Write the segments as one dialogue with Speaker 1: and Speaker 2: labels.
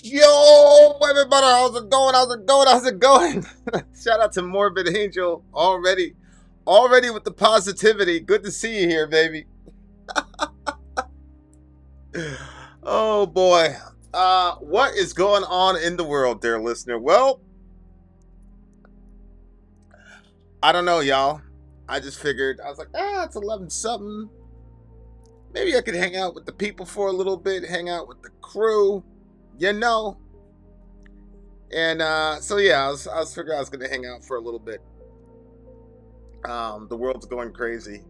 Speaker 1: Yo, everybody, how's it going? How's it going? How's it going? Shout out to Morbid Angel already with the positivity. Good to see you here, baby. Oh boy. What is going on in the world, dear listener? Well, I don't know, y'all. I just figured I was like, it's 11 something. Maybe I could hang out with the people for a little bit, hang out with the crew, you know. And so yeah, I was figuring I was gonna hang out for a little bit. The world's going crazy,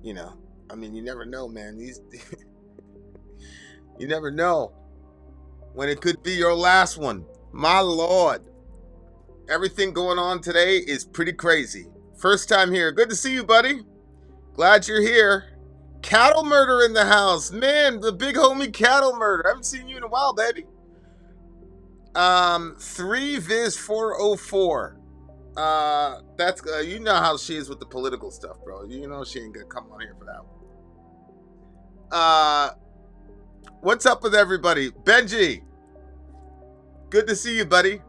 Speaker 1: you know. I mean, you never know, man. These you never know when it could be your last one. My lord, everything going on today is pretty crazy. First time here. Good to see you, buddy. Glad you're here. Cattle murder in the house, man. The big homie cattle murder. I haven't seen you in a while, baby. 3Viz 404. That's you know how she is with the political stuff, bro. You know she ain't gonna come on here for that one. What's up with everybody? Benji, good to see you, buddy.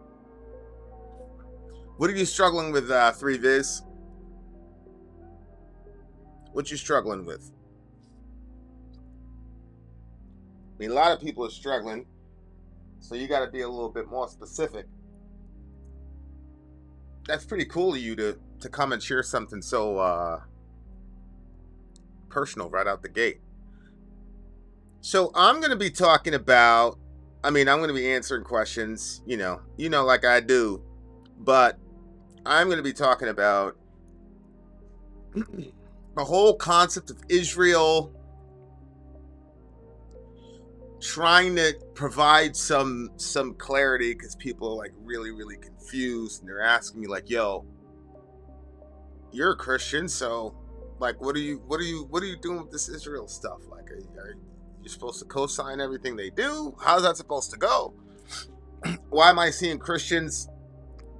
Speaker 1: What are you struggling with, 3Viz? What you struggling with? I mean, a lot of people are struggling, so you got to be a little bit more specific. That's pretty cool of you to come and share something so personal right out the gate. So I'm going to be talking about, I'm going to be answering questions, you know, like I do, but I'm going to be talking about the whole concept of Israel trying to provide some clarity, because people are like really confused, and they're asking me like, yo, you're a Christian, so like what are you doing with this Israel stuff? Like, are you supposed to co-sign everything they do? How's that supposed to go? Why am I seeing Christians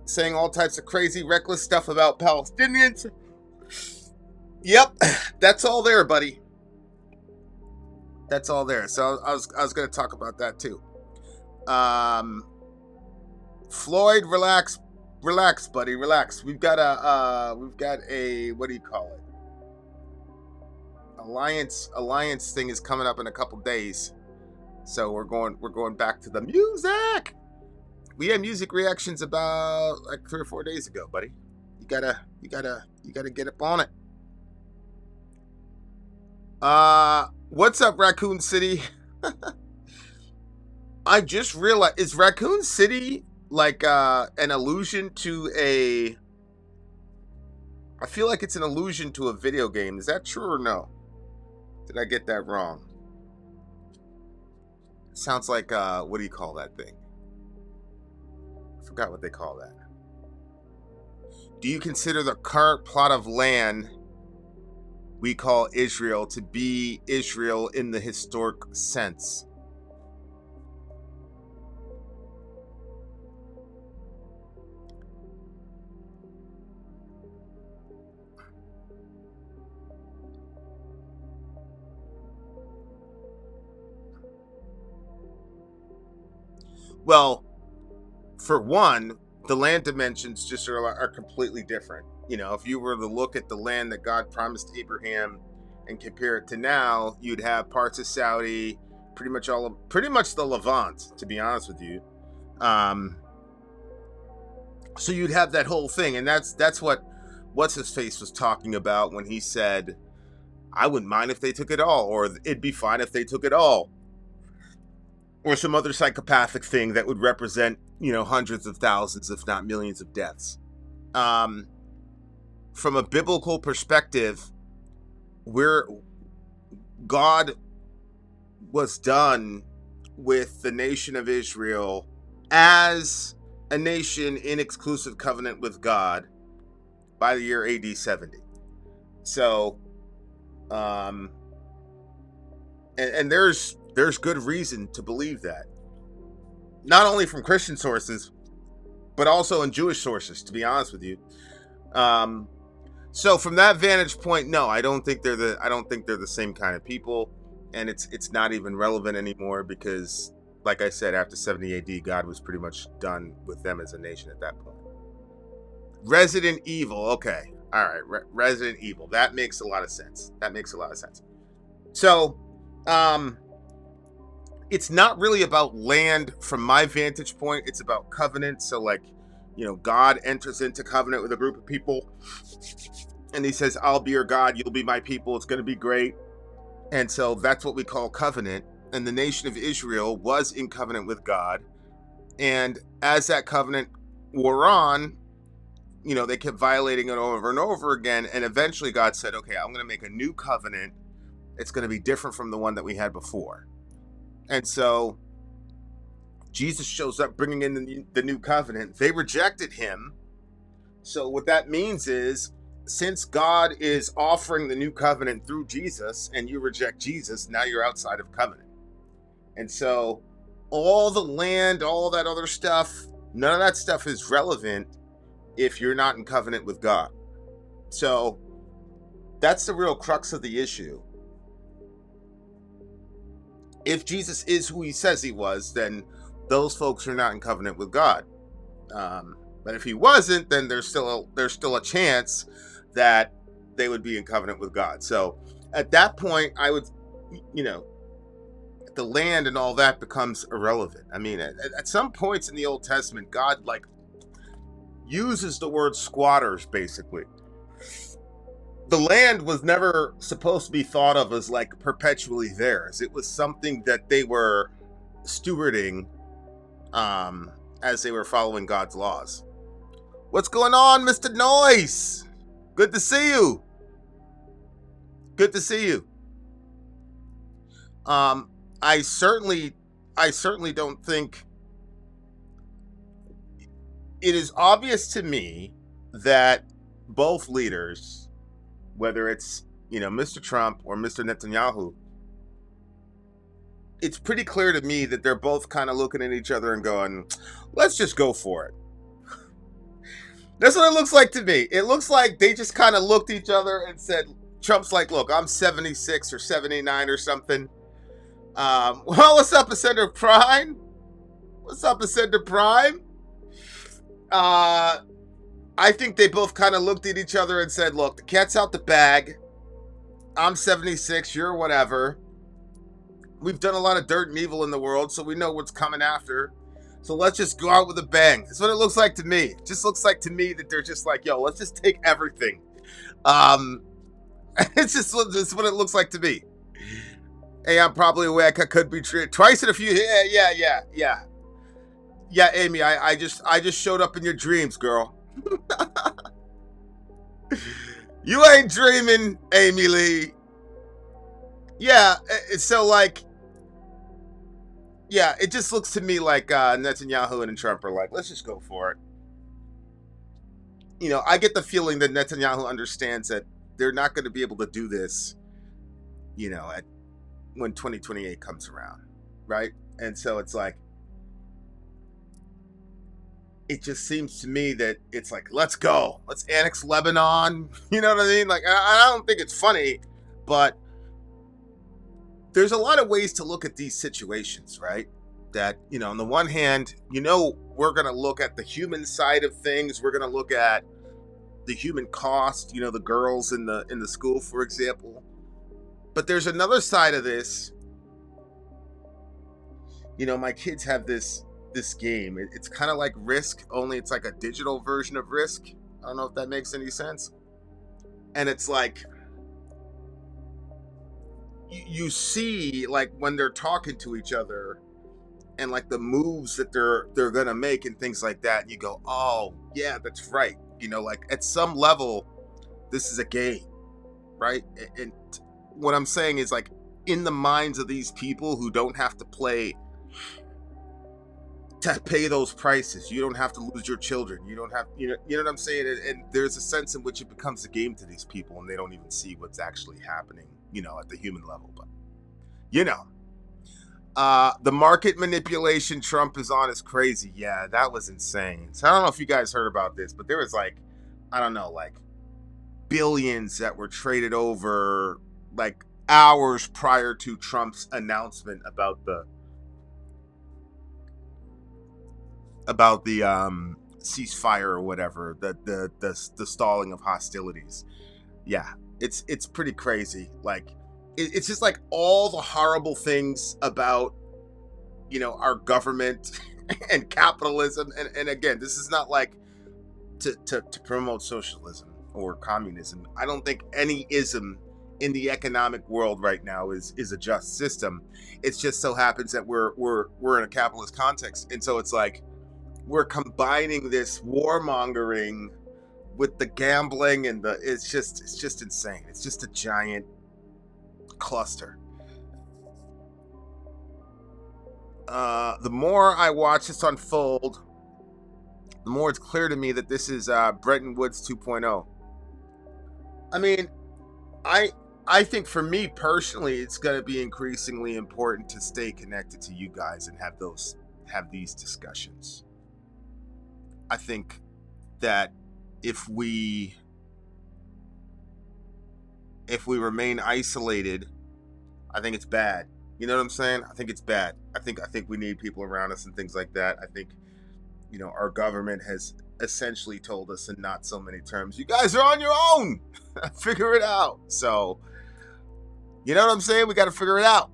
Speaker 1: saying all types of crazy reckless stuff about Palestinians? Yep, that's all there, buddy. That's all there. So I was going to talk about that too. Floyd, relax, buddy, relax. We've got a what do you call it? Alliance thing is coming up in a couple days. So we're going back to the music. We had music reactions about like 3 or 4 days ago, buddy. You gotta get up on it. What's up, Raccoon City? I just realized, is Raccoon City like an allusion to a... I feel like it's an allusion to a video game. Is that true or no? Did I get that wrong? It sounds like, what do you call that thing? I forgot what they call that. Do you consider the current plot of land we call Israel to be Israel in the historic sense? Well, for one, the land dimensions just are completely different. You know, if you were to look at the land that God promised Abraham and compare it to now, you'd have parts of Saudi, pretty much the Levant, to be honest with you. So you'd have that whole thing, and that's what's his face was talking about when he said, I wouldn't mind if they took it all, or it'd be fine if they took it all, or some other psychopathic thing that would represent, you know, hundreds of thousands, if not millions of deaths. From a biblical perspective, where God was done with the nation of Israel as a nation in exclusive covenant with God by the year AD 70. So, and there's good reason to believe that. Not only from Christian sources, but also in Jewish sources, to be honest with you. So from that vantage point, no, I don't think they're the same kind of people, and it's not even relevant anymore, because like I said, after 70 AD, God was pretty much done with them as a nation at that point. Resident Evil. Okay. All right. Resident Evil. That makes a lot of sense. So, it's not really about land from my vantage point. It's about covenant. So, like, God enters into covenant with a group of people, and he says, I'll be your God, you'll be my people, it's going to be great. And so that's what we call covenant. And the nation of Israel was in covenant with God. And as that covenant wore on, they kept violating it over and over again. And eventually God said, okay, I'm going to make a new covenant. It's going to be different from the one that we had before. And so Jesus shows up bringing in the new covenant. They rejected him. So what that means is, since God is offering the new covenant through Jesus and you reject Jesus, now you're outside of covenant. And so all the land, all that other stuff, none of that stuff is relevant if you're not in covenant with God. So that's the real crux of the issue. If Jesus is who he says he was, then those folks are not in covenant with God. But if he wasn't, then there's still a chance that they would be in covenant with God. So at that point, I would, the land and all that becomes irrelevant. I mean, at some points in the Old Testament, God uses the word squatters, basically. The land was never supposed to be thought of as perpetually theirs. It was something that they were stewarding as they were following God's laws. What's going on, Mr. Noise? Good to see you. I certainly don't think it is obvious to me that both leaders, whether it's Mr. Trump or Mr. Netanyahu, it's pretty clear to me that they're both kind of looking at each other and going, let's just go for it. That's what it looks like to me. It looks like they just kind of looked at each other and said, Trump's like, look, I'm 76 or 79 or something. Well, what's up, Ascender Prime? I think they both kind of looked at each other and said, look, the cat's out the bag. I'm 76, you're whatever. We've done a lot of dirt and evil in the world, so we know what's coming after. So let's just go out with a bang. That's what it looks like to me. It just looks like to me that they're just like, yo, let's just take everything. It's what it looks like to me. Hey, I'm probably aware I could be treated twice in a few. Yeah, Amy, I just showed up in your dreams, girl. You ain't dreaming, Amy Lee. Yeah, so yeah, it just looks to me like Netanyahu and Trump are like, let's just go for it. I get the feeling that Netanyahu understands that they're not going to be able to do this, when 2028 comes around, right? And so it's like, it just seems to me that it's like, let's go. Let's annex Lebanon. You know what I mean? I don't think it's funny, but there's a lot of ways to look at these situations, right? That, on the one hand, we're going to look at the human side of things. We're going to look at the human cost, the girls in the school, for example. But there's another side of this. My kids have this game. It's kind of like Risk, only it's like a digital version of Risk. I don't know if that makes any sense. And it's like, you see, when they're talking to each other and the moves that they're gonna make and things like that, and you go, oh yeah, that's right. At some level, this is a game, right? And what I'm saying is, in the minds of these people who don't have to pay those prices, you don't have to lose your children, you don't have, you know what I'm saying? And there's a sense in which it becomes a game to these people, and they don't even see what's actually happening, at the human level. But the market manipulation Trump is on is crazy. Yeah, that was insane. So I don't know if you guys heard about this, but there was billions that were traded over hours prior to Trump's announcement about about the ceasefire or whatever, the stalling of hostilities. Yeah, it's pretty crazy. Like it's just like all the horrible things about our government and capitalism. And again, this is not like to promote socialism or communism. I don't think any ism in the economic world right now is a just system. It just so happens that we're in a capitalist context, and so it's like we're combining this warmongering with the gambling and it's just insane. It's just a giant cluster. The more I watch this unfold, the more it's clear to me that this is Bretton Woods 2.0. I mean, I I think for me personally, it's going to be increasingly important to stay connected to you guys and have these discussions. I think that if we remain isolated, I think it's bad. You know what I'm saying? I think it's bad. I think we need people around us and things like that. I think our government has essentially told us in not so many terms, you guys are on your own. Figure it out. So, you know what I'm saying? We got to figure it out.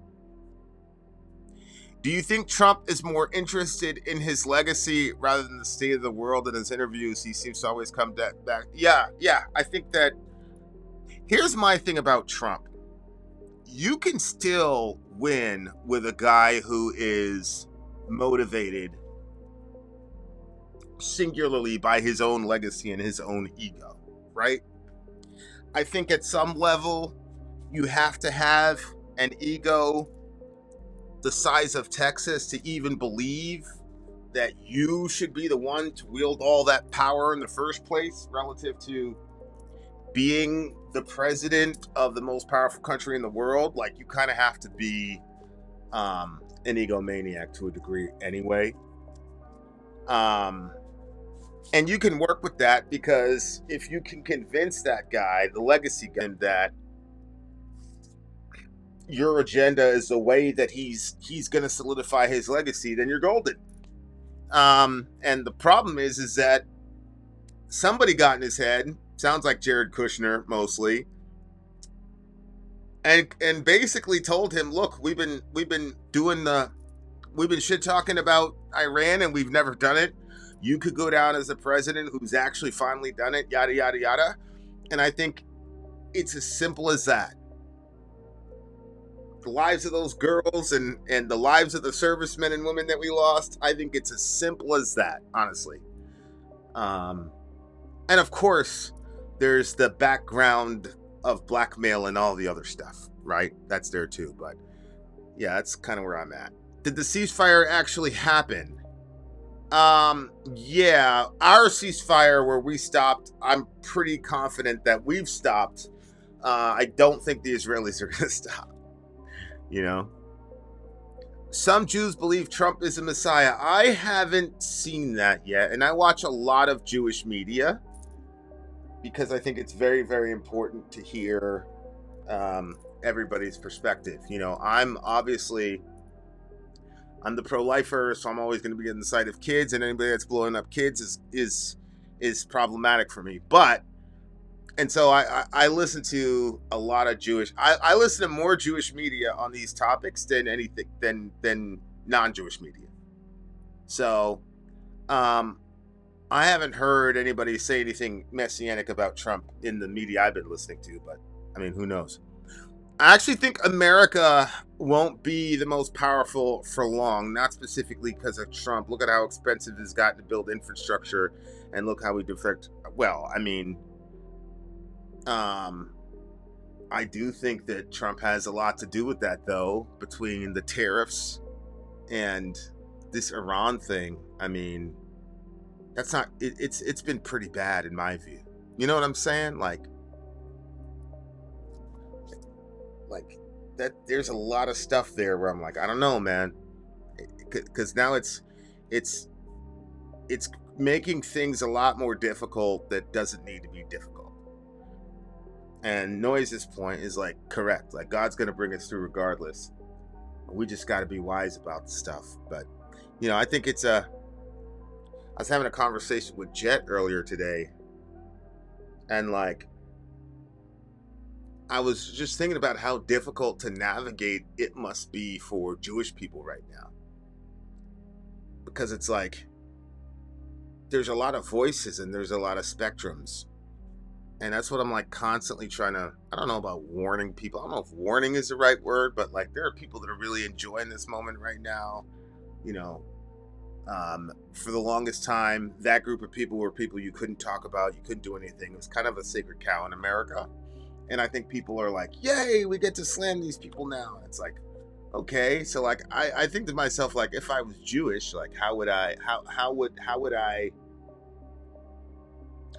Speaker 1: Do you think Trump is more interested in his legacy rather than the state of the world? In his interviews, he seems to always come back. Yeah. I think that here's my thing about Trump. You can still win with a guy who is motivated singularly by his own legacy and his own ego, right? I think at some level, you have to have an ego the size of Texas to even believe that you should be the one to wield all that power in the first place relative to being the president of the most powerful country in the world. Like, you kind of have to be an egomaniac to a degree anyway. And you can work with that because if you can convince that guy, the legacy guy, that your agenda is the way that he's going to solidify his legacy, then you're golden. And the problem is that somebody got in his head, sounds like Jared Kushner mostly, and basically told him, look, we've been shit talking about Iran and we've never done it. You could go down as a president who's actually finally done it, yada yada yada. And I think it's as simple as that. The lives of those girls and the lives of the servicemen and women that we lost, I think it's as simple as that, honestly. And of course, there's the background of blackmail and all the other stuff, right? That's there too. But yeah, that's kind of where I'm at. Did the ceasefire actually happen? Yeah, our ceasefire where we stopped, I'm pretty confident that we've stopped. I don't think the Israelis are going to stop. Some Jews believe Trump is a messiah. I haven't seen that yet, and I watch a lot of Jewish media because I think it's very, very important to hear everybody's perspective. I'm the pro-lifer, so I'm always going to be on the side of kids, and anybody that's blowing up kids is problematic for me. So I listen to a lot of Jewish. I listen to more Jewish media on these topics than anything than non-Jewish media. So, I haven't heard anybody say anything messianic about Trump in the media I've been listening to. But I mean, who knows? I actually think America won't be the most powerful for long, not specifically because of Trump. Look at how expensive it's gotten to build infrastructure, and look how we defect. Well, I mean, I do think that Trump has a lot to do with that, though, between the tariffs and this Iran thing. I mean, that's not. It's been pretty bad in my view. You know what I'm saying? Like that. There's a lot of stuff there where I'm like, I don't know, man, because now it's making things a lot more difficult that doesn't need to be difficult. And Noise's point is like correct. Like, God's gonna bring us through regardless. We just got to be wise about the stuff. But I think it's was having a conversation with Jet earlier today, and like I was just thinking about how difficult to navigate it must be for Jewish people right now. Because it's like there's a lot of voices and there's a lot of spectrums. And that's what I'm like constantly trying to, I don't know about warning people. I don't know if warning is the right word, but like there are people that are really enjoying this moment right now. You know, for the longest time, that group of people were people you couldn't talk about, you couldn't do anything. It was kind of a sacred cow in America. And I think people are like, yay, we get to slam these people now. And it's like, okay. So like I think to myself, like, if I was Jewish, like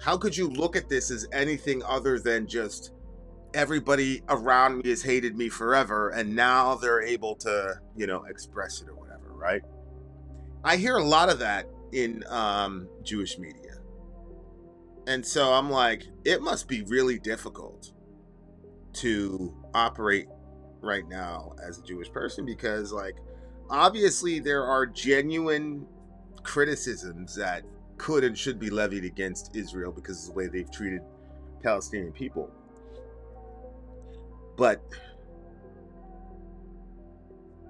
Speaker 1: how could you look at this as anything other than just everybody around me has hated me forever and now they're able to, express it or whatever, right? I hear a lot of that in Jewish media. And so I'm like, it must be really difficult to operate right now as a Jewish person because, like, obviously there are genuine criticisms that could and should be levied against Israel because of the way they've treated Palestinian people. But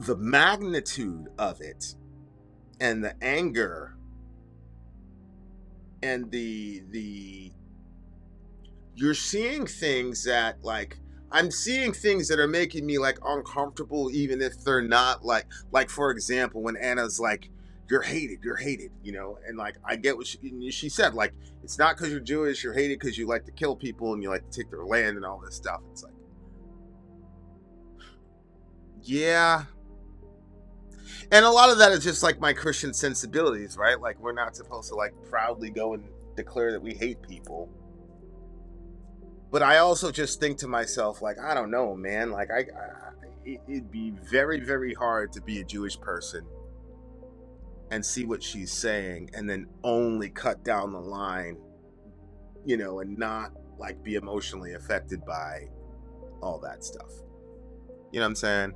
Speaker 1: the magnitude of it and the anger and the you're seeing things that, like, I'm seeing things that are making me like uncomfortable, even if they're not like for example, when Anna's like, you're hated, and like I get what she said, like, it's not because you're Jewish, you're hated because you like to kill people and you like to take their land and all this stuff. It's like, yeah. And a lot of that is just like my Christian sensibilities, right? Like, we're not supposed to like proudly go and declare that we hate people. But I also just think to myself, like, I don't know, man. Like, it'd be very, very hard to be a Jewish person and see what she's saying and then only cut down the line, and not like be emotionally affected by all that stuff. You know what I'm saying?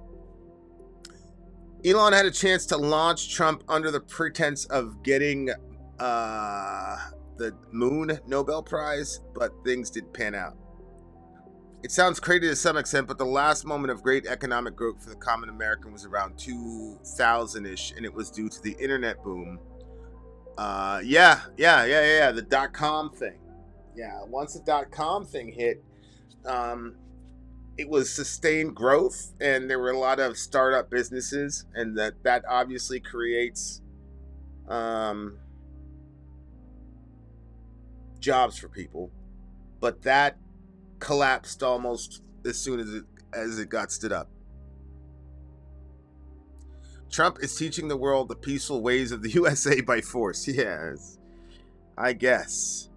Speaker 1: Elon had a chance to launch Trump under the pretense of getting the Moon Nobel Prize, but things didn't pan out. It sounds crazy to some extent, but the last moment of great economic growth for the common American was around 2000-ish, and it was due to the internet boom. Yeah. The .com thing. Yeah, once the .com thing hit, it was sustained growth, and there were a lot of startup businesses, and that obviously creates jobs for people. But that collapsed almost as soon as it got stood up. Trump is teaching the world the peaceful ways of the USA by force. Yes, I guess.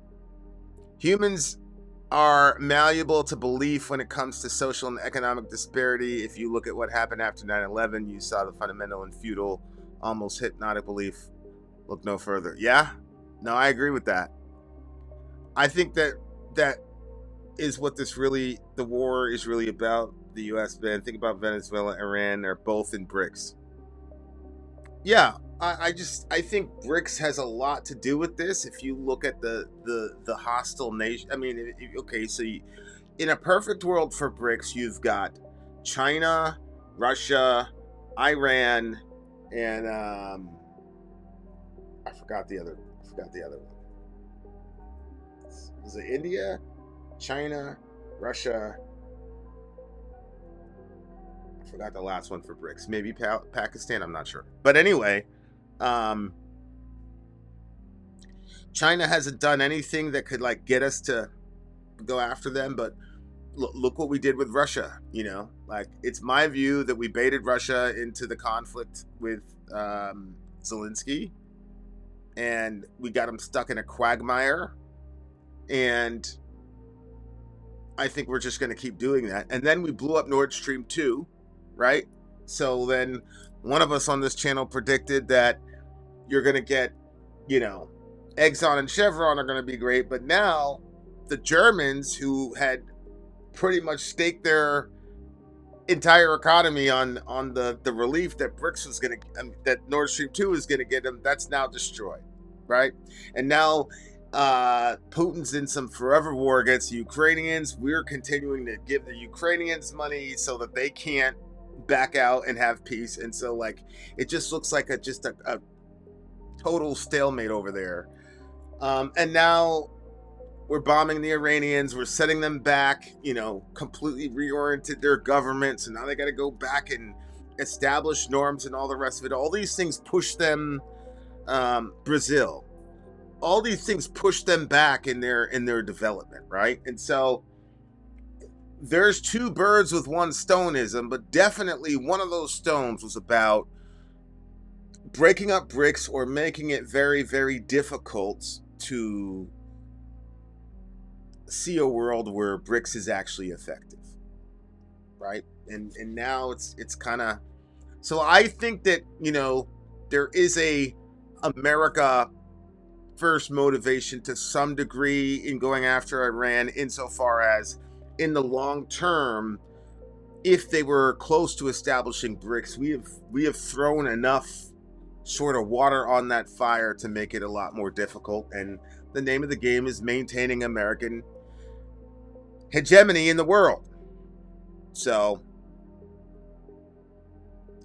Speaker 1: Humans are malleable to belief when it comes to social and economic disparity. If you look at what happened after 9/11, you saw the fundamental and futile, almost hypnotic belief. Look no further. Yeah? No, I agree with that. I think that is what the war is really about. The U.S. man. Think about Venezuela, Iran. They're both in BRICS. Yeah, I think BRICS has a lot to do with this. If you look at the hostile nation, I mean, okay, so in a perfect world for BRICS, you've got China, Russia, Iran, and I forgot the other one. Was it India? China, Russia. I forgot the last one for BRICS. Maybe Pakistan. I'm not sure. But anyway, China hasn't done anything that could like get us to go after them. But look what we did with Russia. Like, it's my view that we baited Russia into the conflict with Zelensky, and we got him stuck in a quagmire. And I think we're just going to keep doing that. And then we blew up Nord Stream 2, right? So then one of us on this channel predicted that you're going to get, Exxon and Chevron are going to be great. But now the Germans, who had pretty much staked their entire economy on the relief that BRICS was going to, that Nord Stream 2 is going to get them, that's now destroyed, right? And now Putin's in some forever war against the Ukrainians. We're continuing to give the Ukrainians money so that they can't back out and have peace. And so, like, it just looks like a total stalemate over there. And now we're bombing the Iranians. We're setting them back. Completely reoriented their government. So now they got to go back and establish norms and all the rest of it. All these things push them. Brazil. All these things push them back in their development, right? And so there's two birds with one stoneism, but definitely one of those stones was about breaking up BRICS or making it very, very difficult to see a world where BRICS is actually effective, right? And now it's kind of, so I think that there is a America first motivation to some degree in going after Iran, insofar as in the long term, if they were close to establishing BRICS, we have thrown enough sort of water on that fire to make it a lot more difficult. And the name of the game is maintaining American hegemony in the world. So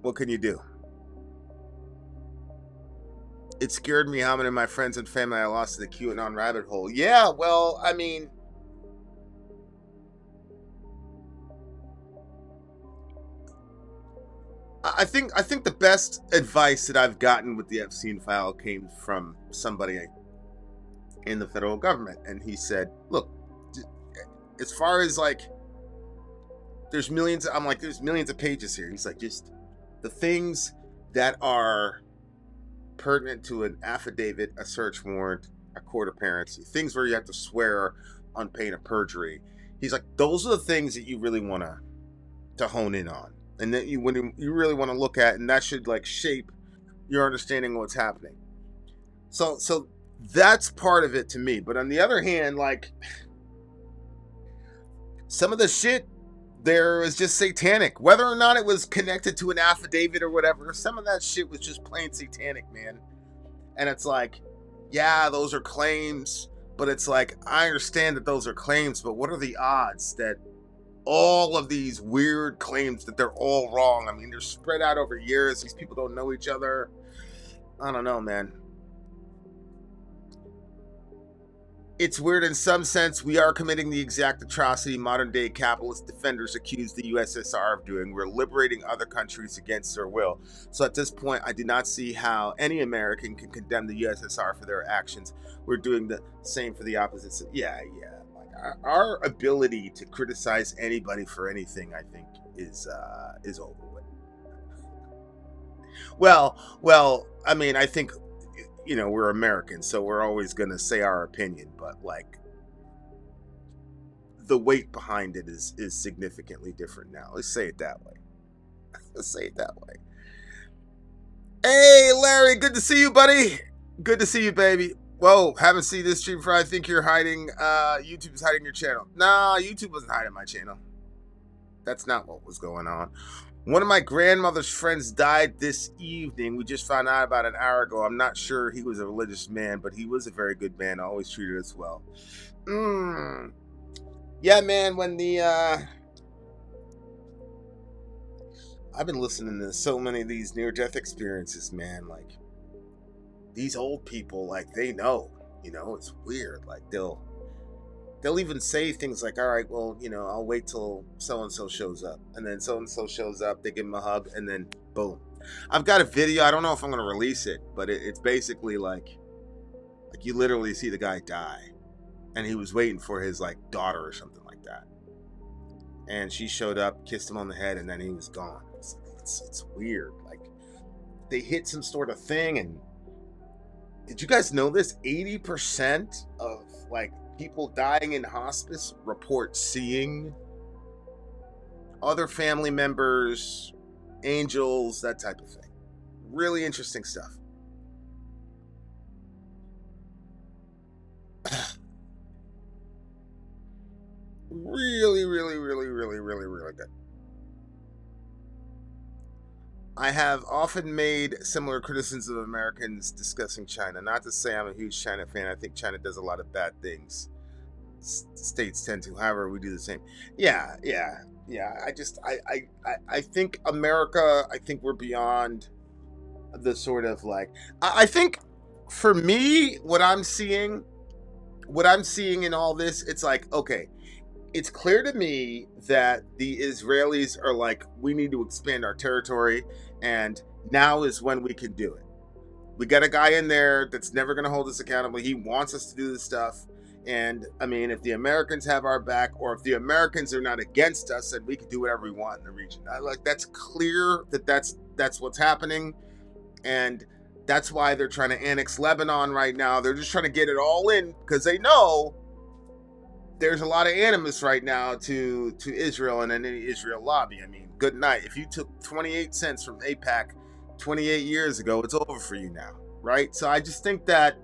Speaker 1: what can you do? It scared me how many of my friends and family I lost to the QAnon rabbit hole. Yeah, well, I mean, I think the best advice that I've gotten with the Epstein file came from somebody in the federal government, and he said, "Look, as far as like, there's millions." I'm like, "There's millions of pages here." He's like, "Just the things that are pertinent to an affidavit, a search warrant, a court appearance, things where you have to swear on pain of perjury." He's like, "Those are the things that you really want to hone in on, and that you really want to look at, and that should like shape your understanding of what's happening." So that's part of it to me. But on the other hand, like, some of the shit there is just satanic. Whether or not it was connected to an affidavit or whatever, some of that shit was just plain satanic, man. And it's like, yeah, those are claims, but it's like, I understand that those are claims, but what are the odds that all of these weird claims, that they're all wrong? I mean, they're spread out over years. These people don't know each other. I don't know, man. It's weird in some sense. We are committing the exact atrocity modern day capitalist defenders accuse the USSR of doing. We're liberating other countries against their will. So at this point, I do not see how any American can condemn the USSR for their actions. We're doing the same for the opposites. Yeah. Like, our ability to criticize anybody for anything, I think, is over with. Well, I mean, I think, we're Americans, so we're always going to say our opinion, but like, the weight behind it is significantly different now. Let's say it that way. Let's say it that way. Hey, Larry, good to see you, buddy. Good to see you, baby. Whoa, haven't seen this stream before. I think you're hiding. YouTube is hiding your channel. Nah, YouTube wasn't hiding my channel. That's not what was going on. One of my grandmother's friends died this evening. We just found out about an hour ago. I'm not sure he was a religious man, but he was a very good man. Always treated us well. Yeah, man, when I've been listening to so many of these near-death experiences, man. Like, these old people, like, they know, it's weird. Like, they'll even say things like, "All right, well, I'll wait till so-and-so shows up." And then so-and-so shows up, they give him a hug, and then boom. I've got a video. I don't know if I'm going to release it, but it's basically like you literally see the guy die, and he was waiting for his like daughter or something like that. And she showed up, kissed him on the head, and then he was gone. It's weird. Like, they hit some sort of thing. And did you guys know this? 80% of like people dying in hospice report seeing other family members, angels, that type of thing. Really interesting stuff. Really, really, really, really, really, really good. I have often made similar criticisms of Americans discussing China. Not to say I'm a huge China fan. I think China does a lot of bad things. States tend to. However, we do the same. Yeah, yeah, yeah. I think America. I think we're beyond the sort of like. I think for me, what I'm seeing in all this, it's like, okay, it's clear to me that the Israelis are like, we need to expand our territory, and now is when we can do it. We got a guy in there that's never going to hold us accountable. He wants us to do this stuff. And I mean, if the Americans have our back, or if the Americans are not against us, then we can do whatever we want in the region. Like, that's clear that that's what's happening, and that's why they're trying to annex Lebanon right now. They're just trying to get it all in because they know there's a lot of animus right now to Israel and any Israel lobby. I mean, good night. If you took 28 cents from AIPAC 28 years ago, it's over for you now, right? So I just think that,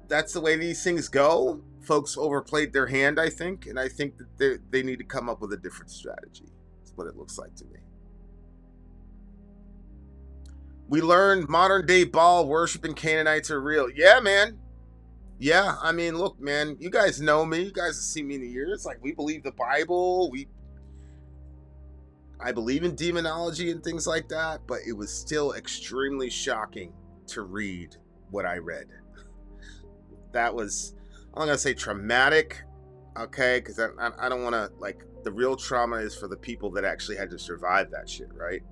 Speaker 1: that's the way these things go. Folks overplayed their hand, I think, and I think that they need to come up with a different strategy. That's what it looks like to me. We learned modern day Baal worshiping Canaanites are real. Yeah, man. Yeah, I mean, look, man, you guys know me. You guys have seen me in the years. Like, we believe the Bible. I believe in demonology and things like that, but it was still extremely shocking to read what I read. That was, I'm not gonna say traumatic, okay? Because I don't want to, like, the real trauma is for the people that actually had to survive that shit, right?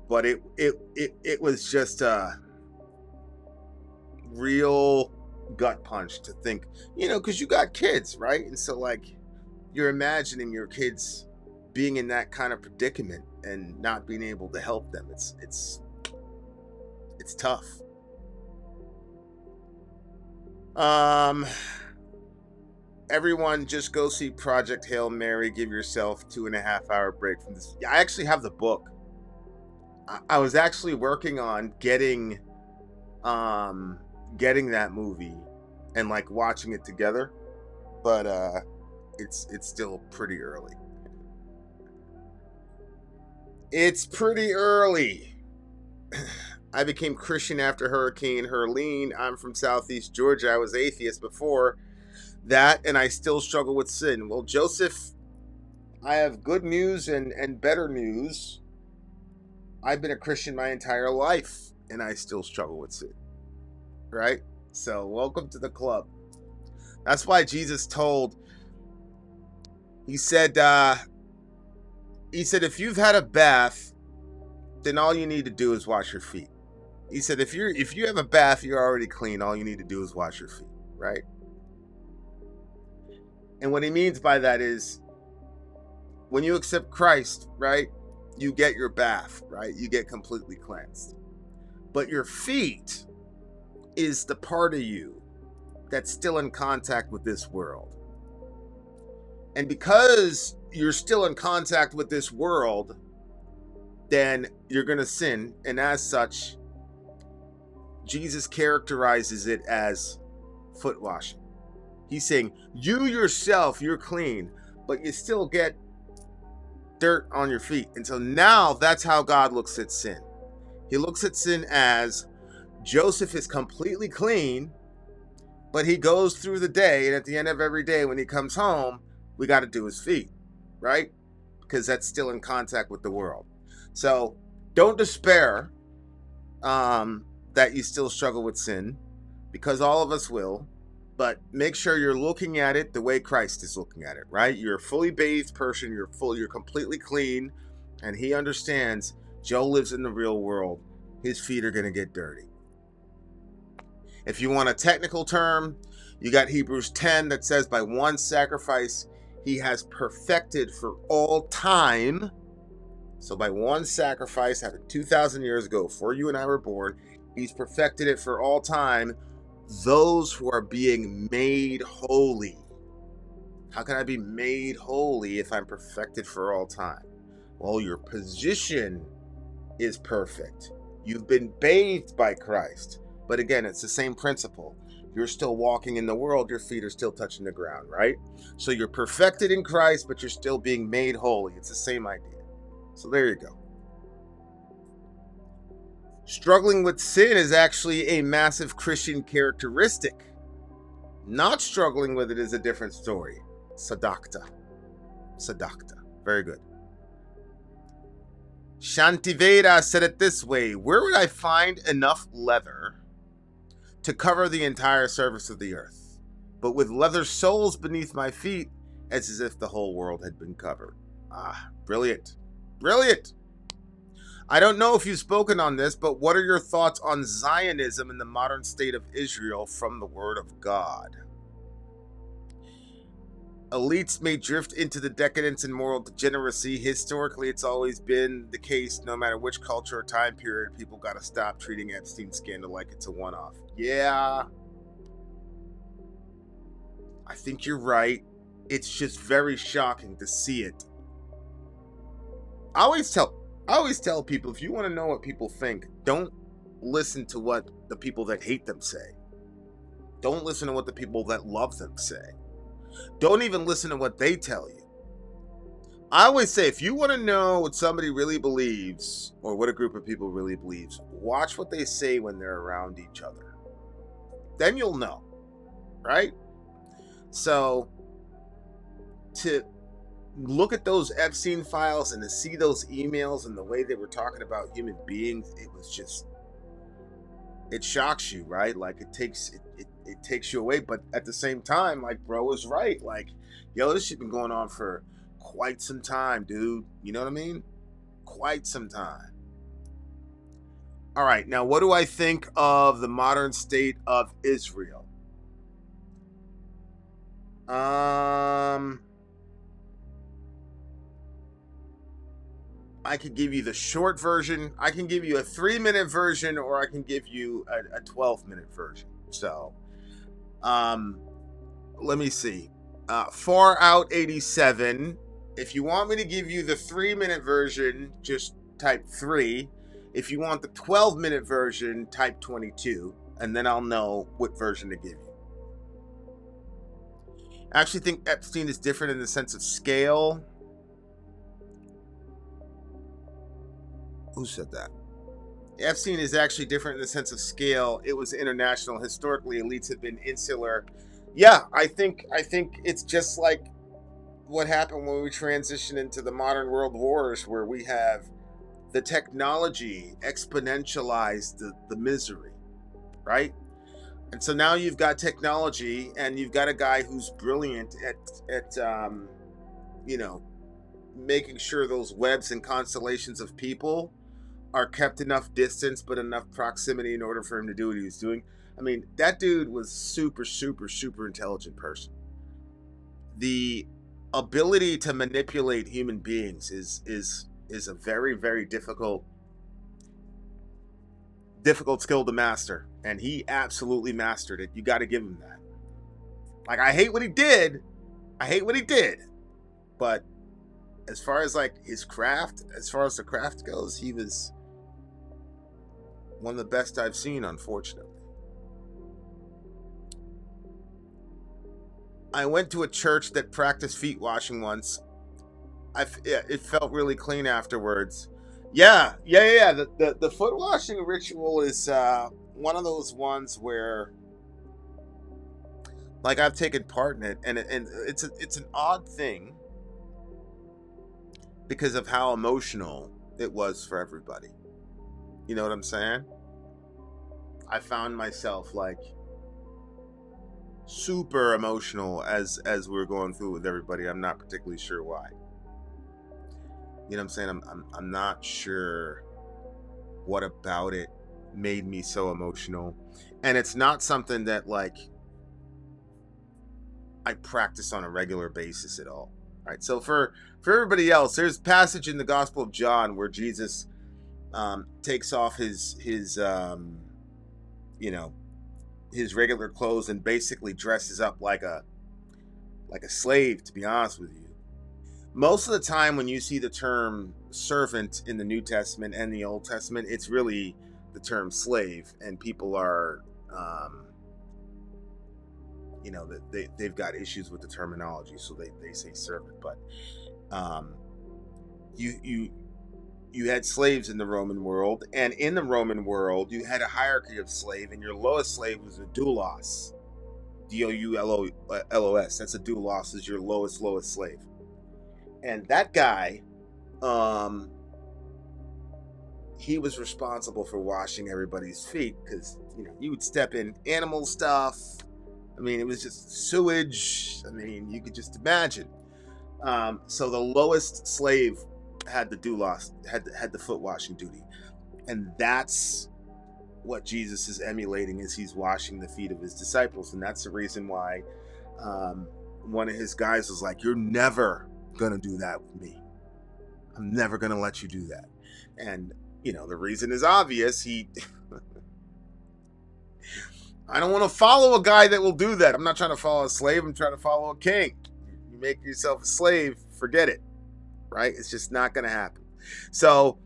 Speaker 1: But it was just a real gut punch to think, because you got kids, right? And so, like, you're imagining your kids being in that kind of predicament and not being able to help them. It's tough. Everyone just go see Project Hail Mary. Give yourself 2.5 hour break from this. I actually have the book. I was actually working on getting that movie and, like, watching it together, but it's still pretty early. It's pretty early. I became Christian after Hurricane Herlene. I'm from Southeast Georgia. I was atheist before that, and I still struggle with sin. Well, Joseph, I have good news and better news. I've been a Christian my entire life, and I still struggle with sin. Right? So, welcome to the club. That's why Jesus he said, if you've had a bath, then all you need to do is wash your feet. He said, if you have a bath, you're already clean. All you need to do is wash your feet, right? And what he means by that is, when you accept Christ, right, you get your bath, right? You get completely cleansed. But your feet is the part of you that's still in contact with this world. And because you're still in contact with this world, then you're going to sin. And as such, Jesus characterizes it as foot washing. He's saying, you yourself, you're clean, but you still get dirt on your feet. And so now that's how God looks at sin. He looks at sin as Joseph is completely clean, but he goes through the day, and at the end of every day when he comes home, we got to do his feet, right? Because that's still in contact with the world. So don't despair that you still struggle with sin, because all of us will. But make sure you're looking at it the way Christ is looking at it, right? You're a fully bathed person. You're completely clean, and he understands Joe lives in the real world. His feet are going to get dirty. If you want a technical term, you got Hebrews 10 that says, by one sacrifice he has perfected for all time. So by one sacrifice happened 2,000 years ago, before you and I were born, he's perfected it for all time. Those who are being made holy. How can I be made holy if I'm perfected for all time? Well, your position is perfect. You've been bathed by Christ. But again, it's the same principle. You're still walking in the world. Your feet are still touching the ground, right? So you're perfected in Christ, but you're still being made holy. It's the same idea. So there you go. Struggling with sin is actually a massive Christian characteristic. Not struggling with it is a different story. Sadakta. Sadakta. Very good. Shantiveda said it this way: where would I find enough leather to cover the entire surface of the earth? But with leather soles beneath my feet, as if the whole world had been covered. Ah, brilliant. Brilliant. I don't know if you've spoken on this, but what are your thoughts on Zionism in the modern state of Israel from the Word of God? Elites may drift into the decadence and moral degeneracy. Historically, it's always been the case. No matter which culture or time period, people got to stop treating Epstein's scandal like it's a one-off. Yeah, I think you're right. It's just very shocking to see it. I always tell people, if you want to know what people think, don't listen to what the people that hate them say. Don't listen to what the people that love them say. Don't even listen to what they tell you. I always say, if you want to know what somebody really believes, or what a group of people really believes, watch what they say when they're around each other. Then you'll know, right? So, to look at those Epstein files and to see those emails and the way they were talking about human beings, it was just, it shocks you, right? Like it takes you away. But at the same time, like bro is right. Like, yo, this shit been going on for quite some time, dude. You know what I mean? Quite some time. All right, now what do I think of the modern state of Israel? I could give you the short version. I can give you a 3-minute version, or I can give you a 12-minute version. So, let me see. Far Out 87. If you want me to give you the 3-minute version, just type 3. If you want the 12-minute version, type 22, and then I'll know what version to give you. I actually think Epstein is different in the sense of scale. Who said that? Epstein is actually different in the sense of scale. It was international. Historically, elites have been insular. Yeah, I think it's just like what happened when we transition into the modern world wars, where we have the technology exponentialize the misery, right? And so now you've got technology, and you've got a guy who's brilliant at you know, making sure those webs and constellations of people are kept enough distance but enough proximity in order for him to do what he was doing. I mean, that dude was super, super, super intelligent person. The ability to manipulate human beings is a very, very difficult skill to master, and he absolutely mastered it. You got to give him that. Like, I hate what he did, but as far as like his craft, as far as the craft goes, he was one of the best I've seen, unfortunately. I went to a church that practiced feet washing once. It felt really clean afterwards. Yeah. The foot washing ritual is one of those ones where, like, I've taken part in it, and it's an odd thing because of how emotional it was for everybody. You know what I'm saying? I found myself like super emotional as we were going through with everybody. I'm not particularly sure why. You know what I'm saying? I'm not sure what about it made me so emotional. And it's not something that like I practice on a regular basis at all. Right? So for everybody else, there's a passage in the Gospel of John where Jesus takes off his you know, his regular clothes and basically dresses up like a slave, to be honest with you. Most of the time when you see the term servant in the New Testament and the Old Testament, it's really the term slave, and people are you know, they've got issues with the terminology, so they say servant. But you you had slaves in the Roman world, and in the Roman world, you had a hierarchy of slave, and your lowest slave was a doulos. Doulos. That's a doulos, is your lowest slave. And that guy, um, he was responsible for washing everybody's feet because you would step in animal stuff. I mean, it was just sewage. I mean, you could just imagine. So the lowest slave had the doulos, had the foot washing duty, and that's what Jesus is emulating as he's washing the feet of his disciples, and that's the reason why one of his guys was like, "You're never gonna do that with me. I'm never gonna let you do that." And the reason is obvious. I don't want to follow a guy that will do that. I'm not trying to follow a slave. I'm trying to follow a king. You make yourself a slave, forget it, right? It's just not going to happen. So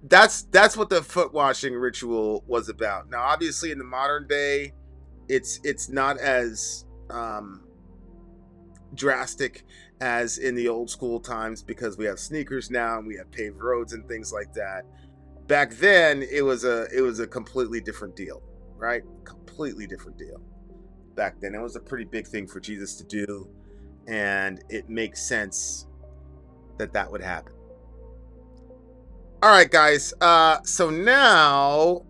Speaker 1: that's what the foot washing ritual was about. Now, obviously, in the modern day, it's not as drastic as in the old school times because we have sneakers now and we have paved roads and things like that. Back then, it was a completely different deal, right? Completely different deal. Back then, it was a pretty big thing for Jesus to do, and it makes sense that would happen. All right, guys. So now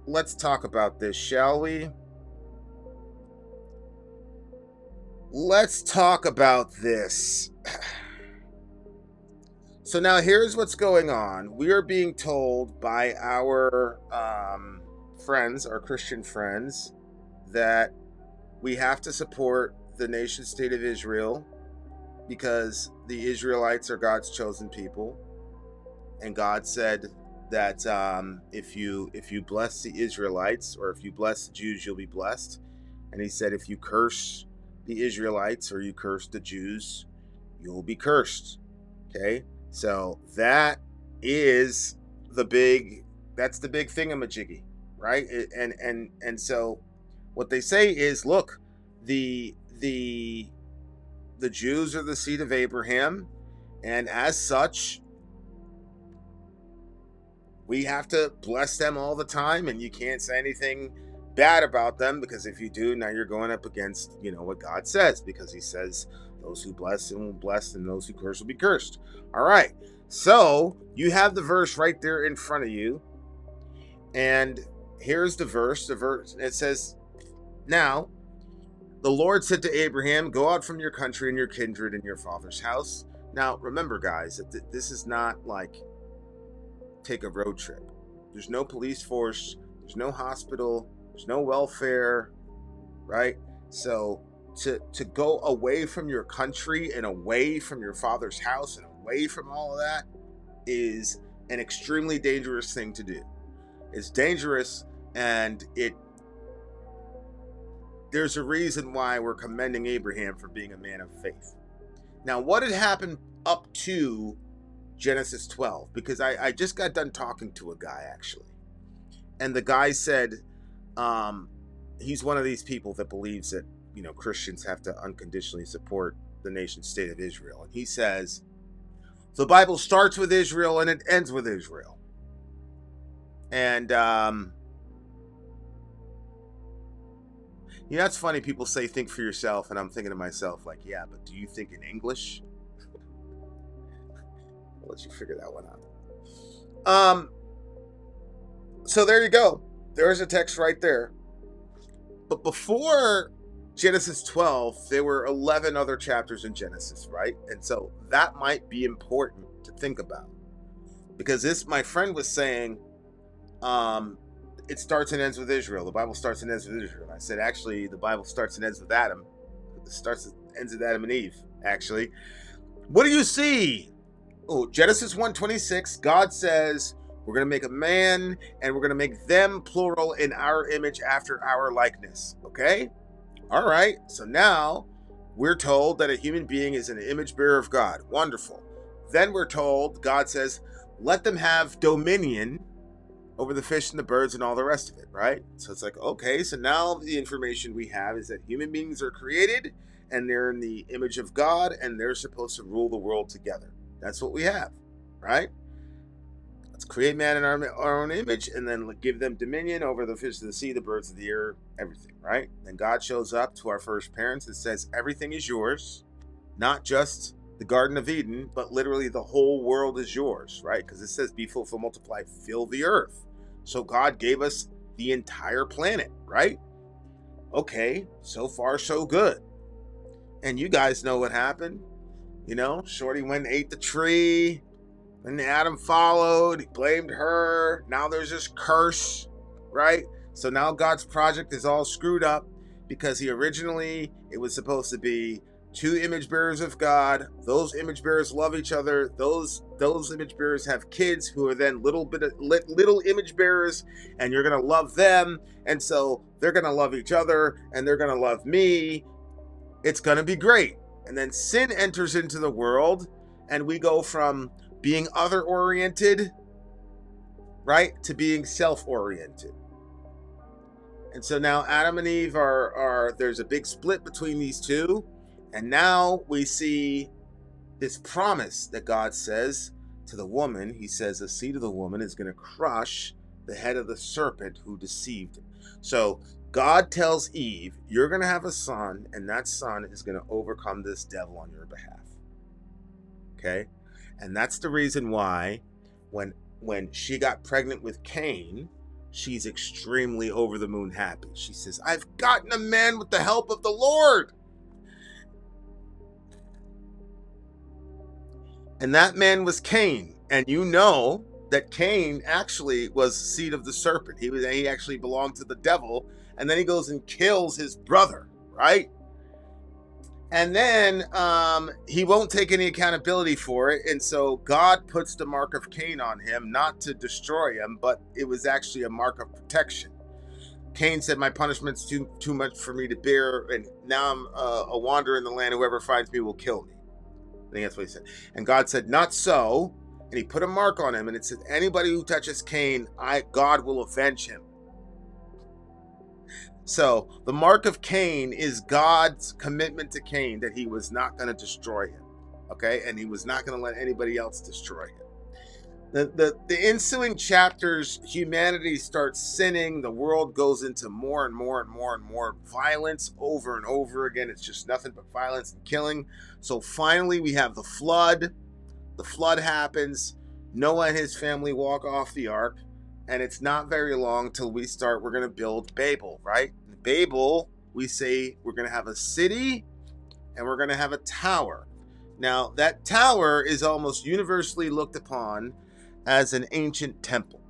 Speaker 1: let's talk about this, shall we? Let's talk about this. So now here's what's going on. We are being told by our friends, our Christian friends, that we have to support the nation state of Israel because the Israelites are God's chosen people. And God said that if you bless the Israelites, or if you bless the Jews, you'll be blessed. And he said, if you curse the Israelites or you curse the Jews, you'll be cursed. Okay? So that is the big thingamajiggy, right? And so what they say is, look, the Jews are the seed of Abraham, and as such, we have to bless them all the time, and you can't say anything bad about them, because if you do, now you're going up against what God says, because he says those who bless will be blessed and those who curse will be cursed. All right, so you have the verse right there in front of you, and here's the verse. It says, now the Lord said to Abraham, go out from your country and your kindred and your father's house. Now remember, guys, that this is not like take a road trip. There's no police force, there's no hospital, there's no welfare, right? So to go away from your country and away from your father's house and away from all of that is an extremely dangerous thing to do. It's dangerous, and there's a reason why we're commending Abraham for being a man of faith. Now, what had happened up to Genesis 12? Because I just got done talking to a guy, actually. And the guy said he's one of these people that believes that, Christians have to unconditionally support the nation state of Israel. And he says, the Bible starts with Israel and it ends with Israel. And, it's funny, people say think for yourself, and I'm thinking to myself, like, yeah, but do you think in English? I'll let you figure that one out. So there you go. There's a text right there. But before Genesis 12, there were 11 other chapters in Genesis, right? And so that might be important to think about. Because my friend was saying, it starts and ends with Israel. The Bible starts and ends with Israel. And I said, actually, the Bible starts and ends with Adam. It starts and ends with Adam and Eve, actually. What do you see? Oh, Genesis 1:26, God says, we're going to make a man, and we're going to make them, plural, in our image after our likeness. Okay? All right. So now we're told that a human being is an image bearer of God. Wonderful. Then we're told, God says, let them have dominion over the fish and the birds and all the rest of it, right? So it's like, okay, so now the information we have is that human beings are created, and they're in the image of God, and they're supposed to rule the world together. That's what we have, right? Let's create man in our own image and then give them dominion over the fish of the sea, the birds of the air, everything, right? Then God shows up to our first parents and says, everything is yours, not just the Garden of Eden, but literally the whole world is yours, right? Because it says, be fruitful, multiply, fill the earth. So God gave us the entire planet, right? Okay, so far so good. And you guys know what happened. You know, Shorty went and ate the tree. Then Adam followed. He blamed her. Now there's this curse, right? So now God's project is all screwed up because it was supposed to be two image bearers of God. Those image bearers love each other. Those image bearers have kids who are then little image bearers, and you're gonna love them, and so they're gonna love each other, and they're gonna love me. It's gonna be great. And then sin enters into the world, and we go from being other oriented, right, to being self oriented. And so now Adam and Eve are there's a big split between these two. And now we see this promise that God says to the woman. He says the seed of the woman is going to crush the head of the serpent who deceived him. So God tells Eve, you're going to have a son, and that son is going to overcome this devil on your behalf. Okay? And that's the reason why when she got pregnant with Cain, she's extremely over the moon happy. She says, I've gotten a man with the help of the Lord. And that man was Cain. And you know that Cain actually was seed of the serpent. He actually belonged to the devil. And then he goes and kills his brother, right? And then he won't take any accountability for it. And so God puts the mark of Cain on him, not to destroy him, but it was actually a mark of protection. Cain said, my punishment's too much for me to bear, and now I'm a wanderer in the land. Whoever finds me will kill me. I think that's what he said. And God said, not so. And he put a mark on him, and it said, anybody who touches Cain, God will avenge him. So the mark of Cain is God's commitment to Cain that he was not going to destroy him. Okay? And he was not going to let anybody else destroy him. The ensuing chapters, humanity starts sinning. The world goes into more and more and more and more violence over and over again. It's just nothing but violence and killing. So finally we have the flood. The flood happens. Noah and his family walk off the ark. And it's not very long till we're going to build Babel, right? In Babel, we say we're going to have a city and we're going to have a tower. Now, that tower is almost universally looked upon as an ancient temple.